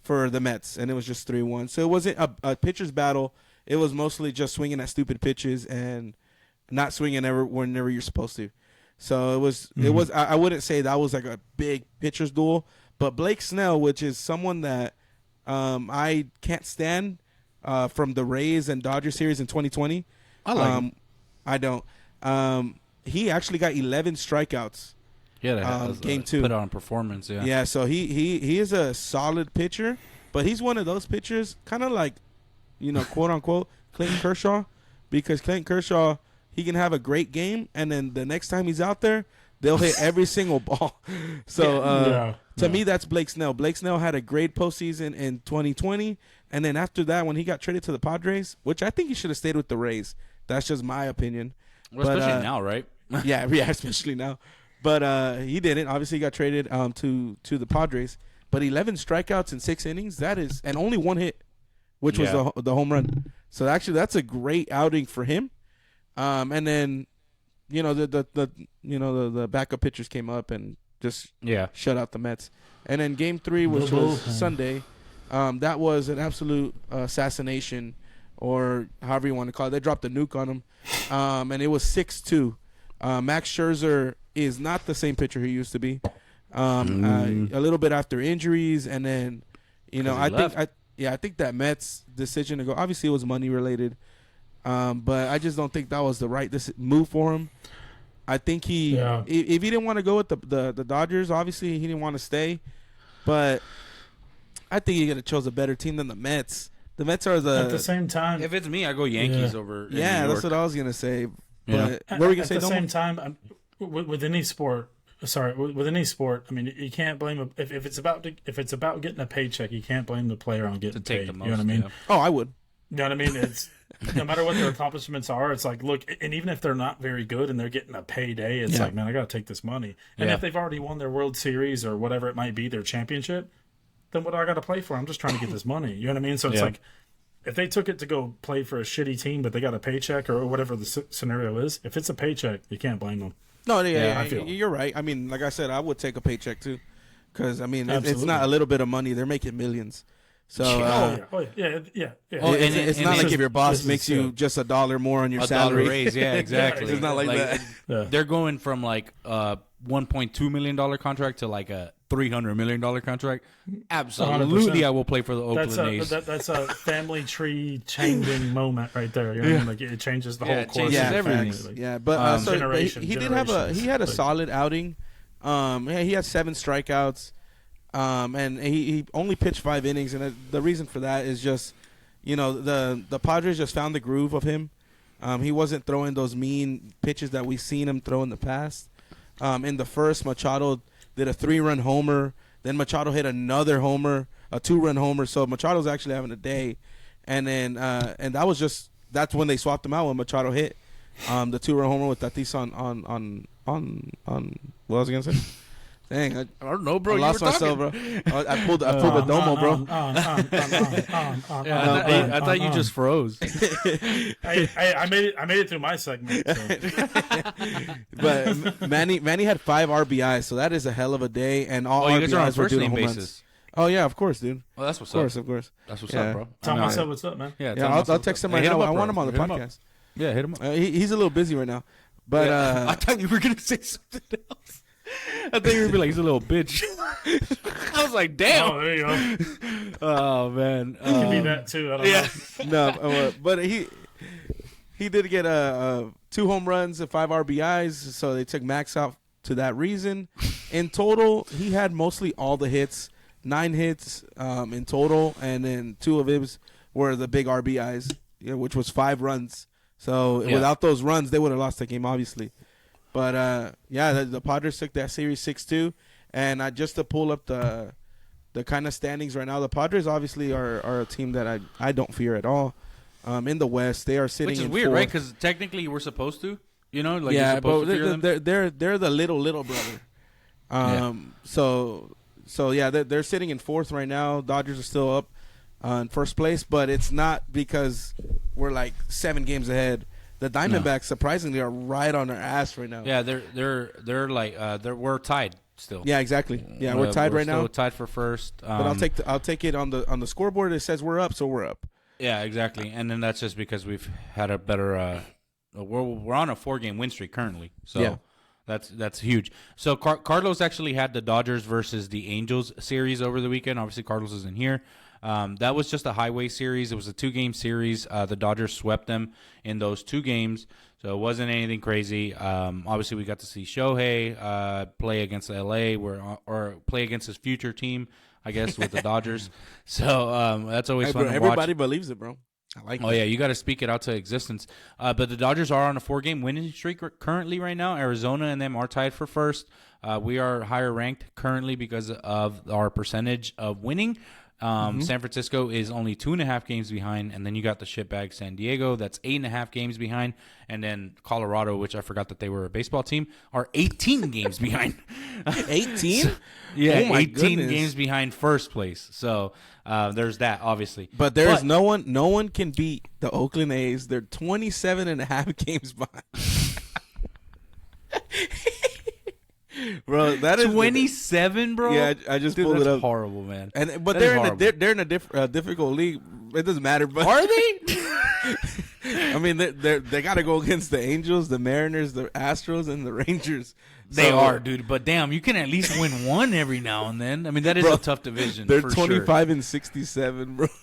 for the Mets, and it was just 3-1. So it wasn't a pitcher's battle. It was mostly just swinging at stupid pitches and not swinging whenever you're supposed to. So it was. I wouldn't say that was like a big pitcher's duel, but Blake Snell, which is someone that I can't stand. From the Rays and Dodgers series in 2020. I like him. I don't. He actually got 11 strikeouts. Yeah, that was game 2. Put on performance, yeah. Yeah, so he is a solid pitcher, but he's one of those pitchers, kind of like, quote unquote, Clayton Kershaw, because Clayton Kershaw, he can have a great game, and then the next time he's out there, they'll hit every single ball. So to me, that's Blake Snell. Blake Snell had a great postseason in 2020. And then after that, when he got traded to the Padres, which I think he should have stayed with the Rays. That's just my opinion. Well, especially now, right? yeah, especially now. But he didn't. Obviously, he got traded to the Padres. But 11 strikeouts in 6 innings, that is, and only 1 hit, which was the home run. So actually, that's a great outing for him. And then, the backup pitchers came up and just shut out the Mets. And then Game 3, which was Sunday, that was an absolute assassination, or however you want to call it. They dropped a nuke on him, and it was 6-2. Max Scherzer is not the same pitcher he used to be. A little bit after injuries, and then, I think that Mets decision to go. Obviously, it was money related, but I just don't think that was the right move for him. I think if he didn't want to go with the Dodgers, obviously he didn't want to stay, but I think he could have chose a better team than the Mets. The Mets are at the same time. If it's me, I go Yankees over. Yeah, that's what I was gonna say. But what were we gonna say? At the same time, with any sport. Sorry, with any sport, I mean, you can't blame if it's about getting a paycheck. You can't blame the player on getting paid. The most, you know what I mean? Yeah. Oh, I would. You know what I mean? It's no matter what their accomplishments are. It's like, look, and even if they're not very good and they're getting a payday, it's like, man, I got to take this money. And if they've already won their World Series or whatever it might be, their championship, then what do I got to play for? I'm just trying to get this money. You know what I mean? So it's like, if they took it to go play for a shitty team, but they got a paycheck or whatever the scenario is, if it's a paycheck, you can't blame them. No, you're right. I mean, like I said, I would take a paycheck too, because I mean, it's not a little bit of money; they're making millions. So, it's not like if your boss makes you just $1 more on your salary. $1 raise, yeah, exactly. It's not like that. They're going from like $1.2 million contract to like a $300 million contract. Absolutely, 100%. I will play for the Oakland A's. That's a family tree changing moment right there. You know what I mean? Like it changes the whole course. Changes everything. But he had a solid outing. He had 7 strikeouts, and he only pitched 5 innings. And the reason for that is just, the Padres just found the groove of him. He wasn't throwing those mean pitches that we've seen him throw in the past. In the first, Machado did a 3-run homer. Then Machado hit another homer, a 2-run homer. So Machado's actually having a day. And then and that's when they swapped him out when Machado hit the 2-run homer with Tatis on what was I gonna say? Dang, I don't know, bro. I lost myself, bro. I pulled the domo, bro. I thought you just froze. I made it through my segment. So. But Manny had 5 RBIs, so that is a hell of a day. And all RBIs you guys are on were due to first name home basis. runs. Oh yeah, of course, dude. Well, that's what's up. Of course. That's what's up, bro. Tell myself what's up, man. Yeah, I'll text him right now. I want him on the podcast. Yeah, hit him up. He's a little busy right now. But I thought you were gonna say something else. I thought you were gonna be like, he's a little bitch. I was like, damn. Oh, there you go. Oh man, it could be that too. I don't know. No, but he did get 2 home runs and 5 RBIs, so they took Max out to that reason. In total, he had mostly all the hits, 9 hits in total, and then 2 of his were the big RBIs, which was 5 runs. So without those runs, they would have lost the game, obviously. But the Padres took that series 6-2, and just to pull up the kind of standings right now, the Padres obviously are a team that I don't fear at all. In the West, they are sitting. Which is in weird, 4th. right? Because technically we're supposed to, you're but supposed to fear them. they're the little brother. So they're sitting in 4th right now. Dodgers are still up in 1st place, but it's not because we're like 7 games ahead. The Diamondbacks surprisingly are right on their ass right now. Yeah, they're like we're tied still. Yeah, exactly. Yeah, we're tied right now. We're tied for first. But I'll take it on the scoreboard. It says we're up, so we're up. Yeah, exactly. And then that's just because we've had a better. We're on a 4-game win streak currently, so that's huge. So Carlos actually had the Dodgers versus the Angels series over the weekend. Obviously, Carlos isn't here. That was just a highway series. It was a 2-game series. The Dodgers swept them in those 2 games, so it wasn't anything crazy. Obviously, we got to see Shohei play against LA, or play against his future team, I guess, with the Dodgers. So that's always fun to watch. Everybody believes it, bro. I like it. Oh, yeah, you got to speak it out to existence. But the Dodgers are on a 4-game winning streak currently right now. Arizona and them are tied for first. We are higher ranked currently because of our percentage of winning. San Francisco is only 2.5 games behind, and then you got the shitbag San Diego that's 8.5 games behind, and then Colorado, which I forgot that they were a baseball team, are 18 games behind. 18? Yeah, Oh my 18 goodness. games behind first place. So there's that, obviously. But there's no one can beat the Oakland A's. They're 27.5 games behind. Bro, that is 27, bro. Yeah, I just Dude, pulled it that's up. horrible, man. But That they're is in a difficult league. It doesn't matter. But Are they? I mean, they got to go against the Angels, the Mariners, the Astros, and the Rangers. They So, are, dude. But damn, you can at least win one every now and then. I mean, that is Bro, a tough division. They're for 25 and 67, bro. Sure.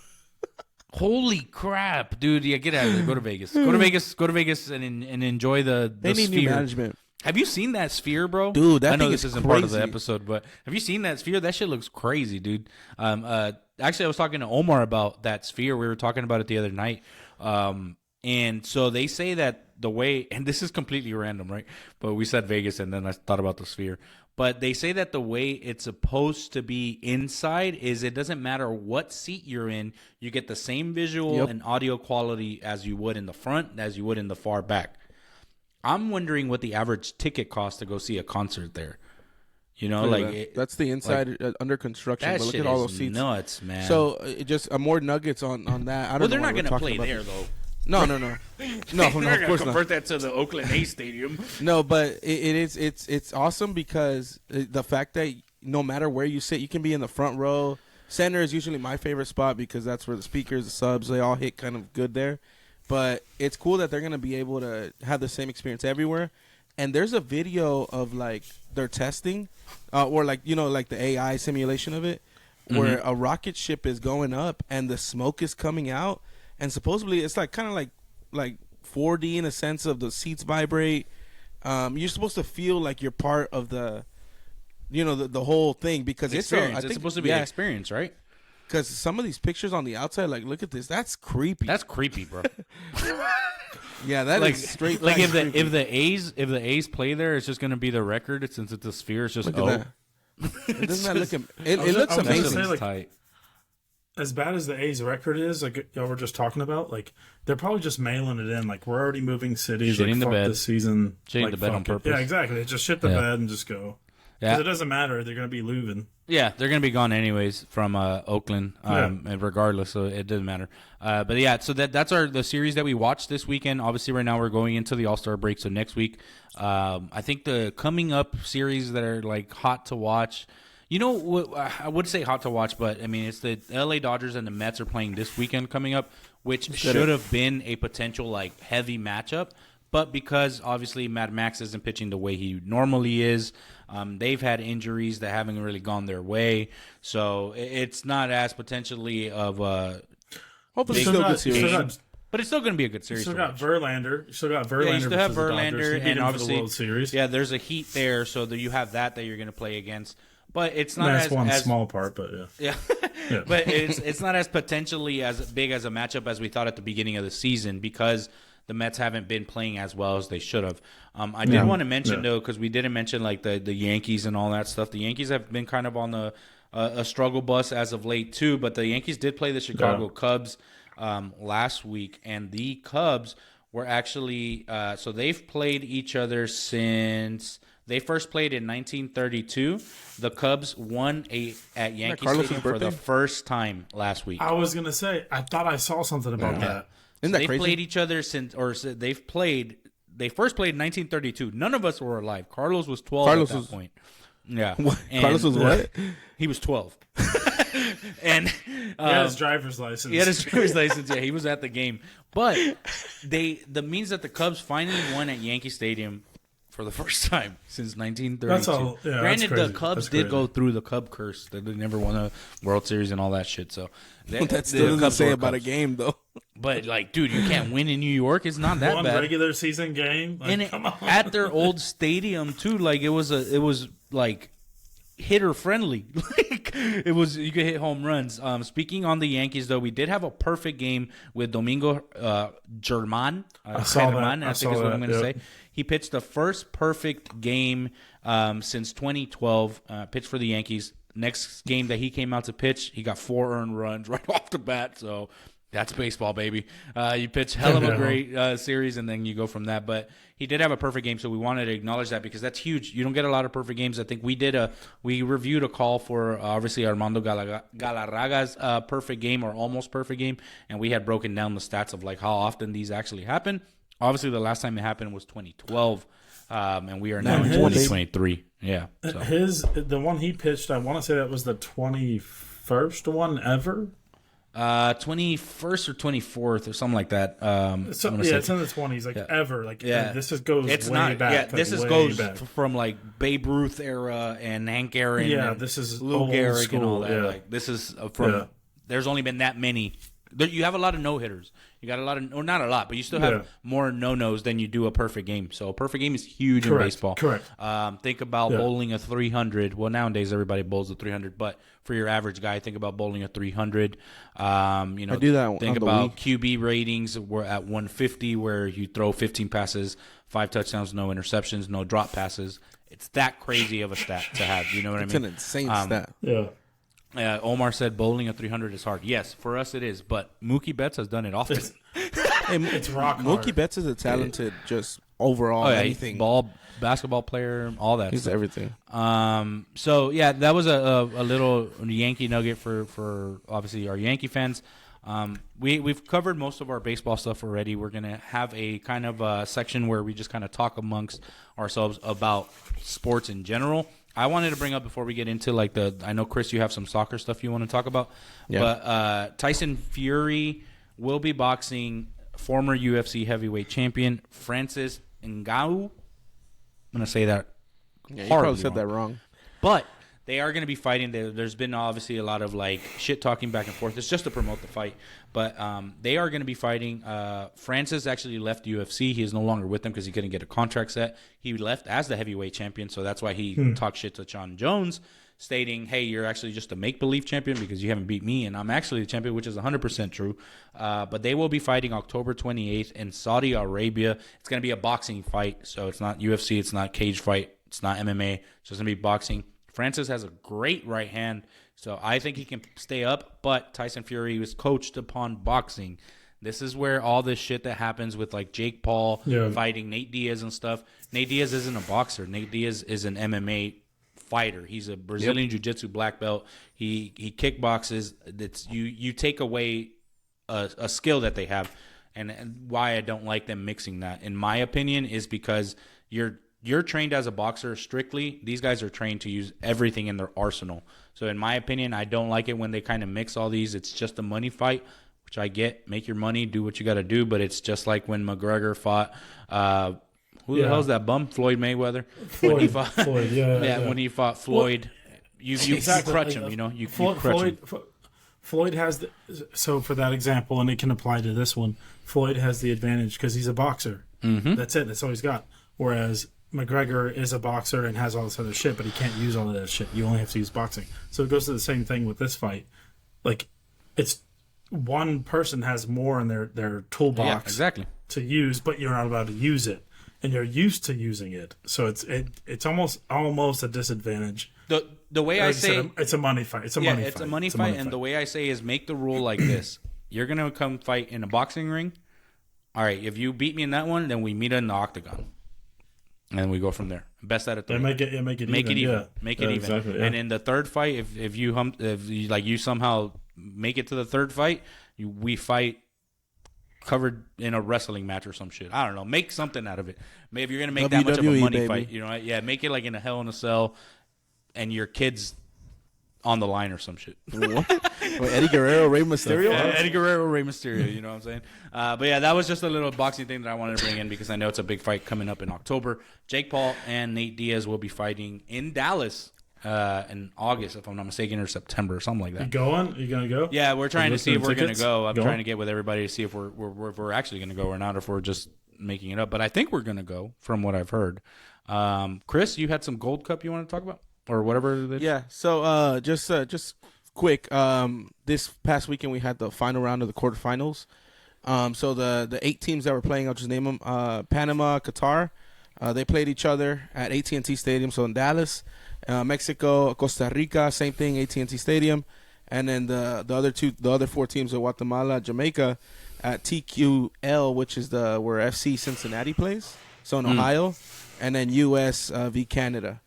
Holy crap, dude! Yeah, get out of there. Go to Vegas. Go to Vegas. Go to Vegas and enjoy the They need sphere. new management. Have you seen that sphere, bro? Dude, that I know thing this is isn't part of the crazy. episode, but have you seen that sphere? That shit looks crazy, dude. Actually, I was talking to Omar about that sphere. We were talking about it the other night. And so they say that the way, and this is completely random, right? But we said Vegas, and then I thought about the sphere. But they say that the way it's supposed to be inside is it doesn't matter what seat you're in, you get the same visual and audio quality as you would in the front, as you would in the far back. I'm wondering what the average ticket costs to go see a concert there. You know, That's the inside under construction. that But look shit at all is those seats. nuts, man. So just more nuggets on that. I don't well, know they're why not we're going to talking play about there, this. though. No, no, They're of gonna course not. convert that to the Oakland A's stadium. No, but it's awesome because the fact that no matter where you sit, you can be in the front row. Center is usually my favorite spot because that's where the speakers, the subs, they all hit kind of good there. But it's cool that they're going to be able to have the same experience everywhere. And there's a video of like their testing, or like like the AI simulation of it, where a rocket ship is going up and the smoke is coming out, and supposedly it's like kind of like 4D in a sense of the seats vibrate. You're supposed to feel like you're part of the, the whole thing because Experience. I think It's supposed to be an experience, right? Because some of these pictures on the outside, like look at this, that's creepy. That's creepy, bro. Yeah, that like is straight. like if creepy. the A's play there, it's just going to be the record since it's a sphere. It's just Look at that. Doesn't that look? It looks I was gonna amazing. say, like, tight. as bad as the A's record is, like y'all were just talking about, like they're probably just mailing it in. Like we're already moving cities. Shitting like, the fuck bed. this season. Shitting like, the bed on fuck it. purpose. Yeah, exactly. Just shit the bed and just go. Yeah. Because it doesn't matter. They're gonna be losing. Yeah, they're going to be gone anyways from Oakland, and regardless, so it doesn't matter. But yeah, so that's the series that we watched this weekend. Obviously, right now we're going into the All Star break, so next week, I think the coming up series that are like hot to watch. I would say hot to watch, but I mean it's the LA Dodgers and the Mets are playing this weekend coming up, which should have been a potential like heavy matchup. But because obviously Mad Max isn't pitching the way he normally is, they've had injuries that haven't really gone their way. So it's not as potentially of a. Hopefully, You still got- good series. you still got- But it's still going to be a good you series. still to got watch. Verlander. You still got Verlander. Yeah, you still have versus the Dodgers. Verlander, He beat and him for obviously the World Series. Yeah, there's a heat there, so that you have that you're going to play against. But it's not That's as one as, small part, but yeah. Yeah, but it's not as potentially as big as a matchup as we thought at the beginning of the season because the Mets haven't been playing as well as they should have. I did want to mention though, because we didn't mention like the Yankees and all that stuff. The Yankees have been kind of on the a struggle bus as of late too. But the Yankees did play the Chicago Cubs last week, and the Cubs were actually so they've played each other since. They first played in 1932. The Cubs won at Yankee Carlos's Stadium for the birthday? first time last week. I was gonna say, I thought I saw something about that. Isn't that They've crazy? played each other since, or they've played. They first played in 1932. None of us were alive. Carlos was 12 Carlos at that was- point. Yeah, What? And- Carlos was what? He was 12, and He had his driver's license. he had his driver's license. Yeah, he was at the game. But the means that the Cubs finally won at Yankee Stadium for the first time since 1932. That's all. Yeah, Granted, that's the crazy. Cubs That's did crazy. go through the Cub curse. They never won a World Series and all that shit. So That still doesn't say about a game though. But like, dude, you can't win in New York. It's not that One bad. regular season game. Like, And come on. at their old stadium too, like it was like hitter friendly. Like it was, you could hit home runs. Speaking on the Yankees though, we did have a perfect game with Domingo German. I saw that. German, I I think saw is what that, I'm going to yep. say. He pitched the first perfect game since 2012. Pitched for the Yankees. Next game that he came out to pitch, he got 4 earned runs right off the bat. So that's baseball, baby. You pitch hell of a great series, and then you go from that. But he did have a perfect game, so we wanted to acknowledge that because that's huge. You don't get a lot of perfect games. I think we reviewed a call for obviously Armando Galarraga's perfect game or almost perfect game, and we had broken down the stats of like how often these actually happen. Obviously, the last time it happened was 2012, and we are now in 2023. Yeah. So. The one he pitched, I want to say that was the 21st one ever. 21st or 24th or something like that. It's in the 20s, ever. This goes way back. Yeah, this goes from like Babe Ruth era and Hank Aaron. Yeah, this is Lou Gehrig school, and all that. Yeah. Like this is from. There's only been that many. You have a lot of no hitters. You got a lot of, or not a lot, but you still have more no-nos than you do a perfect game. So a perfect game is huge in baseball. Correct. Think about bowling a 300. Well, nowadays everybody bowls a 300, but for your average guy, think about bowling a 300. I do that. Think about QB ratings. We're at 150, where you throw 15 passes, 5 touchdowns, no interceptions, no drop passes. It's that crazy of a stat to have. You know what I mean? It's an insane stat. Yeah. Omar said bowling a 300 is hard. Yes, for us it is, but Mookie Betts has done it often. It's rock hard. Mookie Betts is a talented, just overall anything. Basketball player, all that. He's everything. So yeah, that was a little Yankee nugget for obviously our Yankee fans. We've covered most of our baseball stuff already. We're gonna have a kind of a section where we just kind of talk amongst ourselves about sports in general. I wanted to bring up before we get into I know Chris, you have some soccer stuff you want to talk about. Yeah. But Tyson Fury will be boxing former UFC heavyweight champion Francis Ngannou. I'm gonna say that. Yeah, you probably said that wrong. But they are going to be fighting. There's been obviously a lot of shit talking back and forth. It's just to promote the fight. But they are going to be fighting. Francis actually left UFC. He is no longer with them because he couldn't get a contract set. He left as the heavyweight champion, so that's why he talked shit to John Jones, stating, hey, you're actually just a make-believe champion because you haven't beat me, and I'm actually the champion, which is 100% true. But they will be fighting October 28th in Saudi Arabia. It's going to be a boxing fight, so it's not UFC. It's not cage fight. It's not MMA. It's just going to be boxing. Francis has a great right hand, so I think he can stay up, but Tyson Fury was coached upon boxing. This is where all this shit that happens with Jake Paul fighting Nate Diaz and stuff. Nate Diaz isn't a boxer. Nate Diaz is an MMA fighter. He's a Brazilian Jiu-Jitsu black belt. He kickboxes. You take away a skill that they have, and why I don't like them mixing that, in my opinion, is because you're trained as a boxer strictly. These guys are trained to use everything in their arsenal. So in my opinion, I don't like it when they kind of mix all these. It's just a money fight, which I get. Make your money, do what you got to do. But it's just like when McGregor fought. Who the hell's that bum? Floyd Mayweather. Floyd, when he fought Floyd, you crutch him. You crutch him. Floyd has so for that example, and it can apply to this one. Floyd has the advantage because he's a boxer. Mm-hmm. That's it. That's all he's got. Whereas McGregor is a boxer and has all this other shit, but he can't use all of that shit. You only have to use boxing. So it goes to the same thing with this fight. It's one person has more in their toolbox to use, but you're not allowed to use it, and you're used to using it. So it's almost a disadvantage. The way I say it's a money fight. It's a money fight. And the way I say is make the rule like this: you're gonna come fight in a boxing ring. All right, if you beat me in that one, then we meet in the octagon. And we go from there. Best out of 3. Make it even. Make it even. Exactly, yeah. And in the third fight, if you somehow make it to the third fight, we fight covered in a wrestling match or some shit. I don't know. Make something out of it. Maybe if you're gonna make that much of a money fight, make it in a Hell in a Cell, and your kids on the line or some shit. What? Eddie Guerrero, Rey Mysterio? Eddie Guerrero, Rey Mysterio, you know what I'm saying? But yeah, that was just a little boxing thing that I wanted to bring in because I know it's a big fight coming up in October. Jake Paul and Nate Diaz will be fighting in Dallas in August, if I'm not mistaken, or September or something like that. You going? Are you going to go? Yeah, we're trying to see if we're going to go. I'm trying to get with everybody to see if we're actually going to go or not, or if we're just making it up. But I think we're going to go from what I've heard. Chris, you had some Gold Cup you want to talk about? Or whatever. Yeah. So just quick. This past weekend we had the final round of the quarterfinals. So the 8 teams that were playing, I'll just name them: Panama, Qatar, They played each other at AT&T Stadium, so in Dallas. Mexico, Costa Rica, same thing, AT&T Stadium. And then the other 4 teams are Guatemala, Jamaica at TQL, which is where FC Cincinnati plays, so in Ohio. And then U.S. v. Canada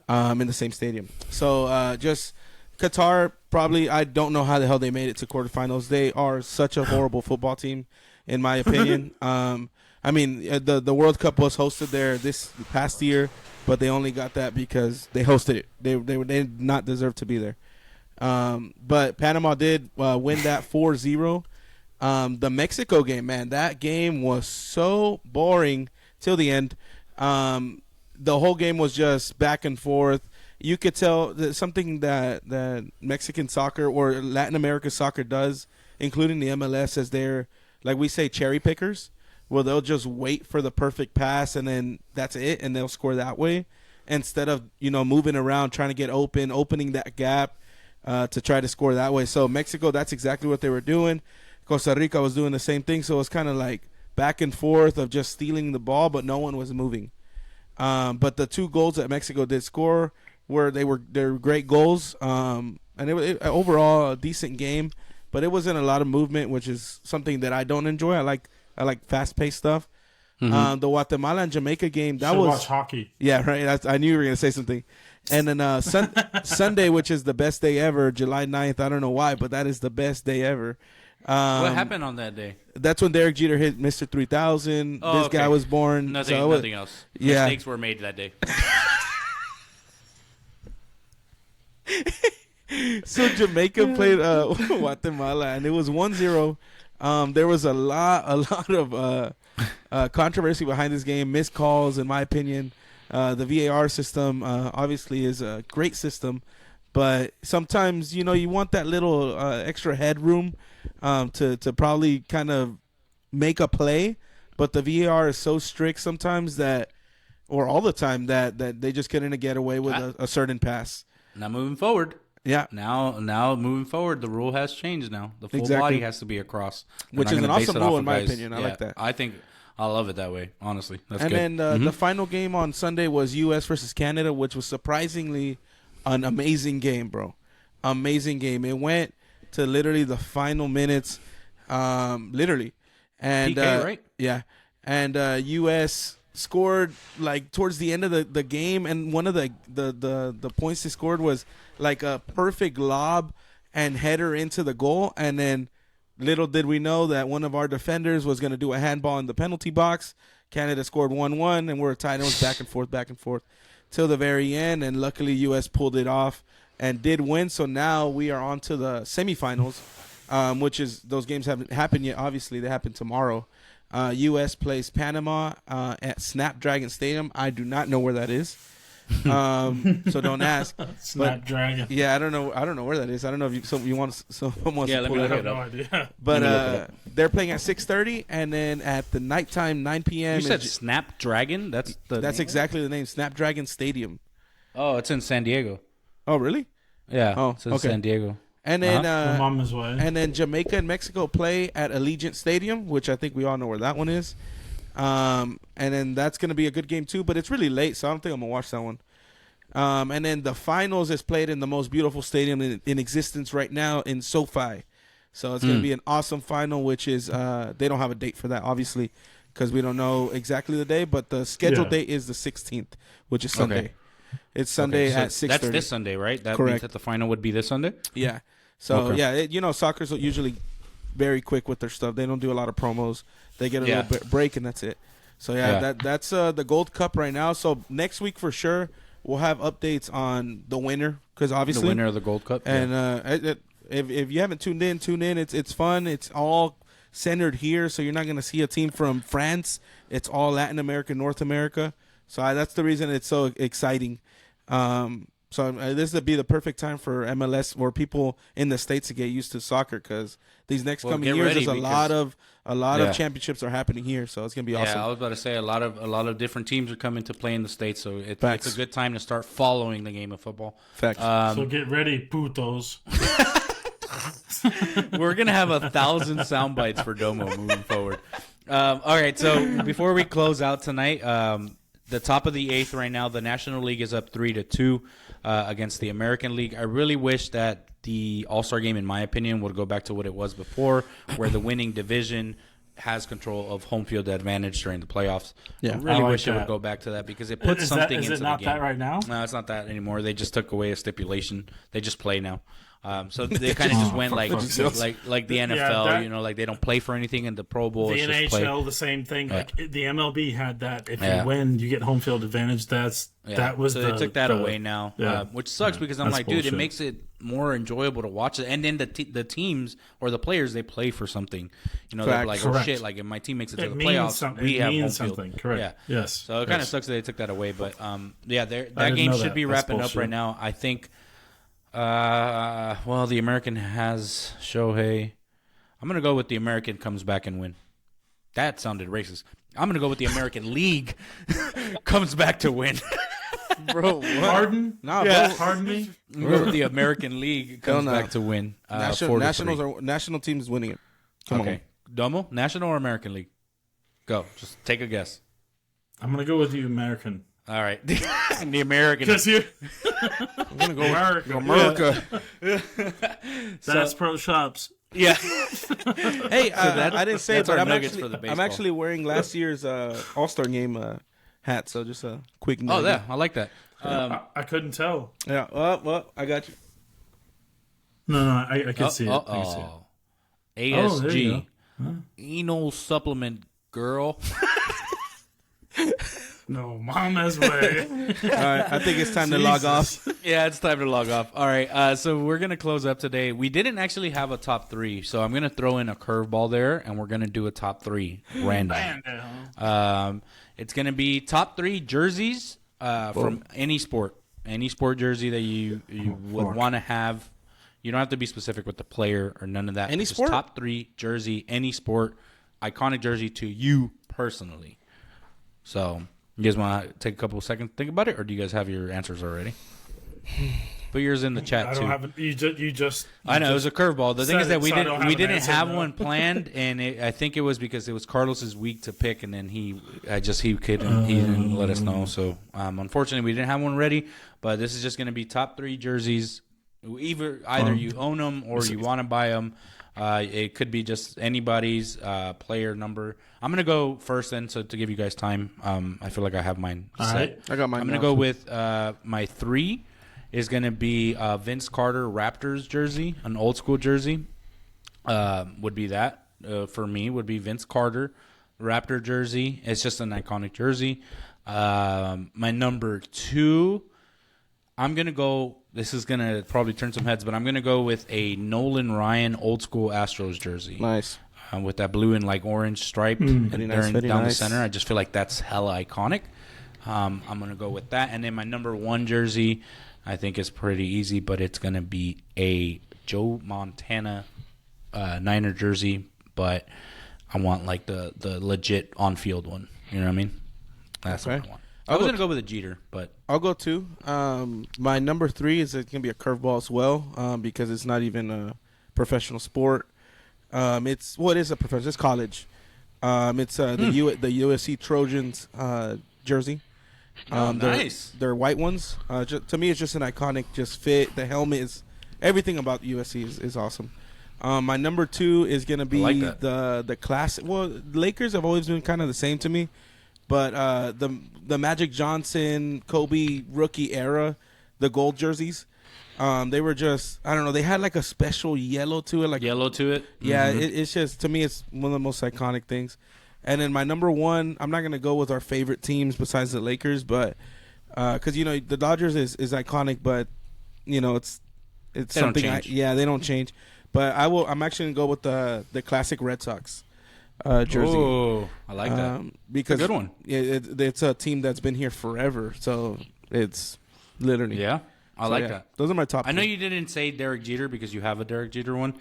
in the same stadium. So just Qatar, probably, I don't know how the hell they made it to quarterfinals. They are such a horrible football team, in my opinion. I mean, the World Cup was hosted there this past year, but they only got that because they hosted it. They did not deserve to be there. But Panama did win that 4-0. The Mexico game, man, that game was so boring till the end. The whole game was just back and forth. You could tell that something that Mexican soccer or Latin America soccer does, including the MLS, as they're, like we say, cherry pickers. Well, they'll just wait for the perfect pass, and then that's it, and they'll score that way instead of, moving around, trying to get opening that gap to try to score that way. So Mexico, that's exactly what they were doing. Costa Rica was doing the same thing, so it's kind of like back and forth of just stealing the ball, but no one was moving. But the 2 goals that Mexico did score they were great goals, and it overall a decent game, but it wasn't a lot of movement, which is something that I don't enjoy. I like fast-paced stuff. The Guatemala and Jamaica game, that was watch hockey. Yeah, right. I knew you were gonna say something. And then Sunday, which is the best day ever, July 9th. I don't know why, but that is the best day ever. What happened on that day? That's when Derek Jeter hit Mr. 3000. This guy was born. Nothing else. Yeah. Mistakes were made that day. So Jamaica played Guatemala, and it was 1-0. There was a lot of controversy behind this game, missed calls, in my opinion. The VAR system obviously is a great system, but sometimes you want that little extra headroom to probably kind of make a play, but the VAR is so strict sometimes or all the time that they just couldn't get away with a certain pass. Now moving forward. Yeah. Now moving forward, the rule has changed now. The full body has to be across. Which is an awesome rule in my opinion. I like that. I think I love it that way, honestly. That's good. And then the final game on Sunday was U.S. versus Canada, which was surprisingly an amazing game, bro. Amazing game. It went to literally the final minutes, literally. And PK, right? Yeah. And U.S. scored like towards the end of the game, and one of the points they scored was like a perfect lob and header into the goal, and then little did we know that one of our defenders was going to do a handball in the penalty box. Canada scored 1-1, and we're tied. It was back and forth till the very end, and luckily U.S. pulled it off and did win. So now we are on to the semifinals, which is those games haven't happened yet. Obviously, they happen tomorrow. U.S. plays Panama at Snapdragon Stadium. I do not know where that is, so don't ask. Snapdragon. Yeah, I don't know where that is. I don't know if you want someone wants to pull it up. No idea. But they're playing at 6:30, and then at the nighttime 9 p.m. You said Snapdragon? That's exactly the name. Snapdragon Stadium. Oh, it's in San Diego. Oh, really? Yeah. Oh, it's in San Diego. And then Mama's way. And then Jamaica and Mexico play at Allegiant Stadium, which I think we all know where that one is. And then that's going to be a good game too, but it's really late, so I don't think I'm going to watch that one. And then the finals is played in the most beautiful stadium in existence right now in SoFi. So it's going to be an awesome final, which is they don't have a date for that, obviously, because we don't know exactly the day, but the scheduled date is the 16th, which is Sunday. Okay. It's Sunday at 6:30. That's this Sunday, right? That Correct. means that the final would be this Sunday? Yeah. So, soccer's usually very quick with their stuff. They don't do a lot of promos. They get a little bit break, and that's it. So, that's the Gold Cup right now. So, next week for sure, we'll have updates on the winner, because obviously. The winner of the Gold Cup. And if you haven't tuned in, tune in. It's fun. It's all centered here, so you're not going to see a team from France. It's all Latin America, North America. So, that's the reason it's so exciting. So this would be the perfect time for MLS or people in the States to get used to soccer, because these next coming years, there's a lot of championships are happening here. So it's gonna be awesome. Yeah, I was about to say a lot of different teams are coming to play in the States, so it's a good time to start following the game of football. Facts. So get ready, putos. We're gonna have 1,000 sound bites for Domo moving forward. All right, so before we close out tonight, the top of the 8th right now. The National League is up 3-2 against the American League. I really wish that the All-Star game, in my opinion, would go back to what it was before, where the winning division has control of home field advantage during the playoffs. Yeah, I really like wish it that. would go back to that because it puts something into the game. Is it not that right now? No, it's not that anymore. They just took away a stipulation. They just play now. So they kind of just went like the NFL, like they don't play for anything in the Pro Bowl. The it's just NHL, play. the same thing. Like the MLB had that. If you win, you get home field advantage. That was so they took that away now, which sucks because I'm like, bullshit. dude, it makes it more enjoyable to watch it. And then the teams or the players, they play for something. They're like, oh shit, like if my team makes it to the playoffs, we have home field. Correct. Yeah. Yes. So it kind of sucks that they took that away, but that game should be That's wrapping up right now. I think. The American has Shohei. I'm gonna go with the American comes back and win. That sounded racist. I'm gonna go with the American League comes back to win. Bro, what? Pardon? Pardon me. I'm gonna go with the American League comes back to win. National team is winning it. Come on. Domo, National or American League? Go. Just take a guess. I'm gonna go with the American. All right, the American. Because you. I'm gonna go America. That's pro shops. Yeah. Hey, I didn't say it, but I'm actually wearing last year's All Star game hat. So just a quick. Oh yeah, I like that. I couldn't tell. Yeah. Well, I got you. No, I can see it. I can see it. ASG, Eno supplement girl. No, mama's way. All right, I think it's time to log off. Yeah, it's time to log off. All right, so we're going to close up today. We didn't actually have a top 3, so I'm going to throw in a curveball there, and we're going to do a top 3 random. It's going to be top 3 jerseys from any sport jersey that you would want to have. You don't have to be specific with the player or none of that. Any Just sport? Top 3 jersey, any sport, iconic jersey to you personally. So... You guys want to take a couple of seconds to think about it, or do you guys have your answers already? Put yours in the chat too. I know it was a curveball. The thing is that we didn't have one one planned, and I think it was because it was Carlos's week to pick, and then he didn't let us know. So unfortunately, we didn't have one ready. But this is just going to be top 3 jerseys. Either you own them or you want to buy them. It could be just anybody's player number. I'm going to go first then, so to give you guys time. I feel like I have mine set. Right. I got mine. I'm going to go with my 3 is going to be Vince Carter Raptors jersey, an old school jersey. Would be that for me, would be Vince Carter Raptor jersey. It's just an iconic jersey. My number 2, I'm going to go... This is going to probably turn some heads, but I'm going to go with a Nolan Ryan old school Astros jersey. Nice. With that blue and like orange stripe down the center. I just feel like that's hella iconic. I'm going to go with that. And then my number 1 jersey, I think is pretty easy, but it's going to be a Joe Montana Niner jersey, but I want like the legit on-field one. You know what I mean? That's what I want. I was going to go with a Jeter, but... I'll go 2. My number 3 is going to be a curveball as well because it's not even a professional sport. It is a professional. It's college. It's the USC Trojans jersey. Nice. They're white ones. To me, it's just an iconic just fit. The helmet is... Everything about USC is awesome. My number 2 is going to be the classic... Well, Lakers have always been kind of the same to me. But the Magic Johnson, Kobe rookie era, the gold jerseys, they were just, I don't know, they had like a special yellow to it. Yellow to it? Yeah, it's just, to me, it's one of the most iconic things. And then my number 1, I'm not going to go with our favorite teams besides the Lakers, but because, the Dodgers is iconic, but, it's something. They don't change. But I'm actually going to go with the classic Red Sox. Jersey. Oh, I like that. Because it's a good one. It's a team that's been here forever, so it's literally. Yeah, I like that. Those are my top. I know you didn't say Derek Jeter because you have a Derek Jeter one,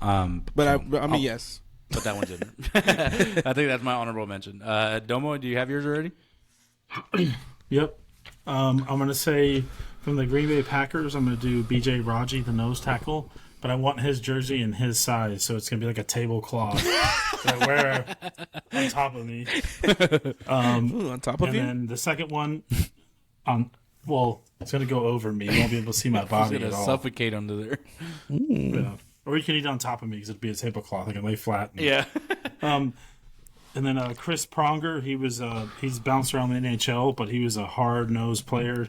yes. But that one didn't. I think that's my honorable mention. Domo, do you have yours already? Yep. I'm going to say from the Green Bay Packers, I'm going to do B.J. Raji, the nose tackle. but I want his jersey in his size, so it's gonna be like a tablecloth that I wear on top of me. Ooh, on top of you. And then the second one, it's gonna go over me. You won't be able to see my body It's at gonna all. suffocate under there. Yeah. Or you can eat on top of me because it'd be a tablecloth. I can lay flat. Yeah. And then Chris Pronger, he's bounced around the NHL, but he was a hard-nosed player,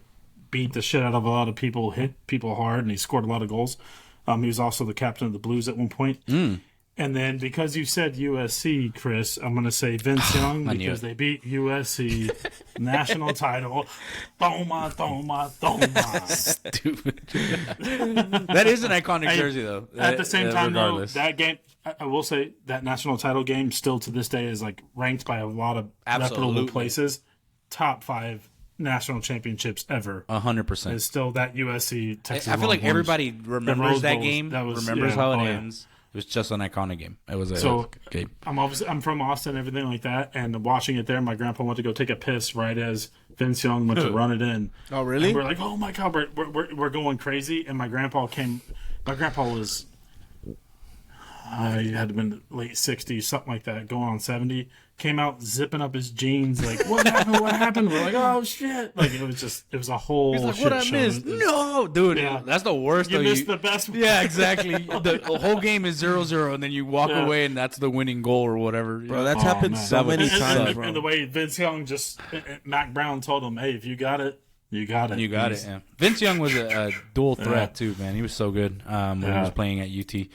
beat the shit out of a lot of people, hit people hard, and he scored a lot of goals. He was also the captain of the Blues at one point. And then because you said USC, Chris, I'm going to say Vince Young because they beat USC national title. Toma, toma, toma. Stupid. That is an iconic jersey, though. At the same time, regardless. though, that game, I will say that national title game still to this day is like ranked by a lot of reputable places. Top 5 national championships ever. 100%. Is still that USC Texas. I feel like Longhorns. everybody remembers that game. Remembers how it yeah. ends. It was just an iconic game. It was a game. I'm from Austin, everything like that, and watching it there. My grandpa went to go take a piss right as Vince Young went to run it in. Oh, really? And we're like, oh my god, we're going crazy. And my grandpa was, he had to been late 60s, something like that, going on 70. Came out zipping up his jeans, like, what happened? What happened? We're like, oh shit! Like it was a whole. He's like, shit what I show. missed? No, dude, Yeah. that's the worst. You missed the best. Yeah, exactly. The whole game is 0-0, and then you walk away, and that's the winning goal or whatever. Bro, that's happened man. so many and, times, bro. and the way Vince Young Mac Brown told him, hey, if you got it, you got it. You got it. Yeah. Vince Young was a dual threat too, man. He was so good when he was playing at UT.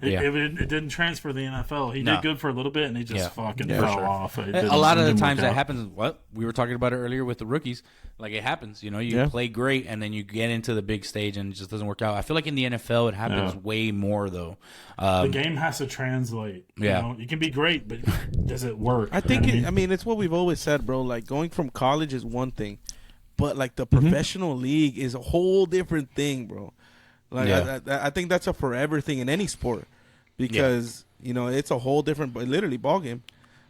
It didn't transfer to the NFL. He did good for a little bit, and he just fucking fell off. A lot of the times that happens. What we were talking about it earlier with the rookies, like it happens. You know, you play great, and then you get into the big stage, and it just doesn't work out. I feel like in the NFL, it happens way more though. The game has to translate. Yeah, you know? You can be great, but does it work? I think. It's what we've always said, bro. Like going from college is one thing, but like the professional league is a whole different thing, bro. Like I think that's a forever thing in any sport because it's a whole different, literally ball game.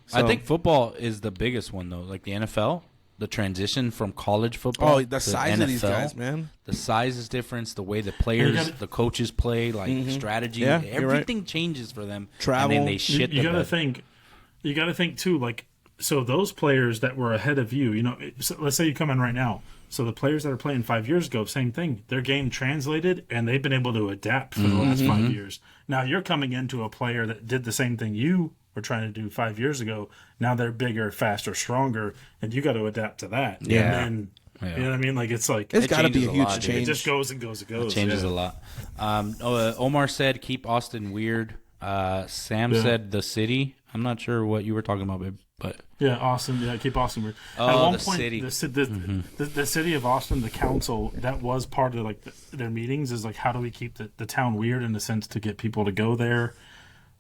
So, I think football is the biggest one though. Like the NFL, the transition from college football. Oh, the size NFL, of these guys, man. The size is different. The way the players, the coaches play, like strategy, everything changes for them. Travel. And then they shit. You gotta think. You gotta think too. Like so, those players that were ahead of you. So let's say you come in right now. So the players that are playing 5 years ago, same thing. Their game translated, and they've been able to adapt for the last 5 years. Now you're coming into a player that did the same thing you were trying to do 5 years ago. Now they're bigger, faster, stronger, and you got to adapt to that. Yeah. And then, you know what I mean? Like it's got to be a huge change. It just goes and goes and goes. It changes a lot. Omar said, "Keep Austin weird." Sam said, "The city." I'm not sure what you were talking about, babe. But Austin. Yeah, keep Austin weird. Oh, At one the point, city. The city of Austin, the council, that was part of like their meetings. Is like, how do we keep the town weird in a sense to get people to go there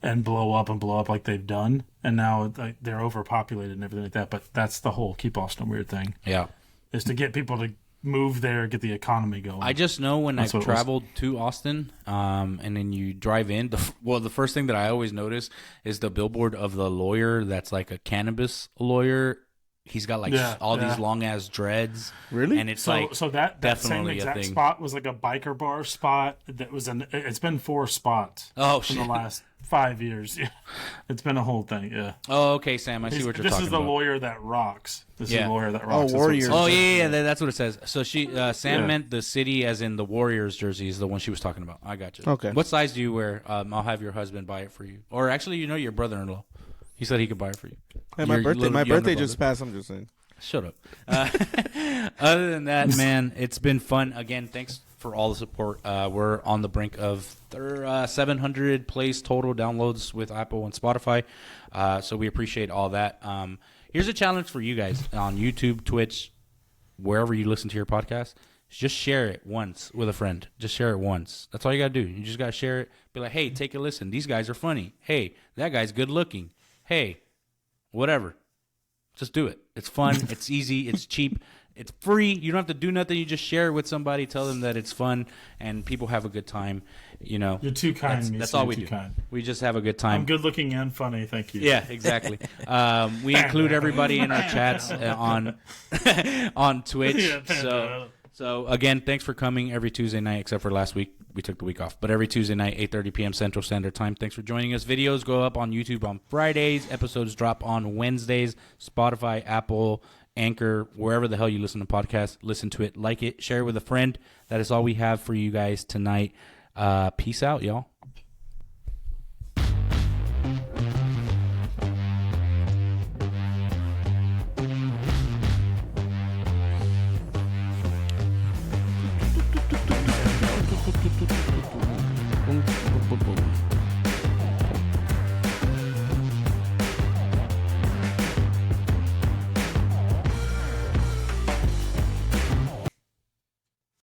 and blow up like they've done. And now like, they're overpopulated and everything like that. But that's the whole keep Austin weird thing. Yeah, is to get people to move there, get the economy going. I just know when I've traveled to Austin, and then you drive in, the first thing that I always notice is the billboard of the lawyer that's like a cannabis lawyer. He's got like these long ass dreads. Really? And it's so that definitely same exact a thing. spot was like a biker bar spot. That was it's been 4 spots. Oh, in the last 5 years. Yeah, it's been a whole thing. Yeah. Oh, okay, Sam. I see what you're talking about. This is the lawyer that rocks. This is the lawyer that rocks. Oh, Warriors. Oh, yeah, that's what it says. So Sam meant the city, as in the Warriors jersey, is the one she was talking about. I got you. Okay. What size do you wear? I'll have your husband buy it for you. Or actually, your brother-in-law. He said he could buy it for you. Hey, my birthday just passed. I'm just saying. Shut up. Other than that, man, it's been fun. Again, thanks for all the support. We're on the brink of 700 plays total downloads with Apple and Spotify. So we appreciate all that. Here's a challenge for you guys on YouTube, Twitch, wherever you listen to your podcast. Just share it once with a friend. Just share it once. That's all you got to do. You just got to share it. Be like, hey, take a listen. These guys are funny. Hey, that guy's good looking. Hey, whatever. Just do it. It's fun. It's easy. It's cheap. It's free. You don't have to do nothing. You just share it with somebody. Tell them that it's fun, and people have a good time. You're too kind. That's all we do. Kind. We just have a good time. I'm good looking and funny. Thank you. Yeah, exactly. We include everybody in our chats on Twitch. So, again, thanks for coming every Tuesday night, except for last week. We took the week off. But every Tuesday night, 8:30 p.m. Central Standard Time. Thanks for joining us. Videos go up on YouTube on Fridays. Episodes drop on Wednesdays. Spotify, Apple, Anchor, wherever the hell you listen to podcasts. Listen to it, like it, share it with a friend. That is all we have for you guys tonight. Peace out, y'all.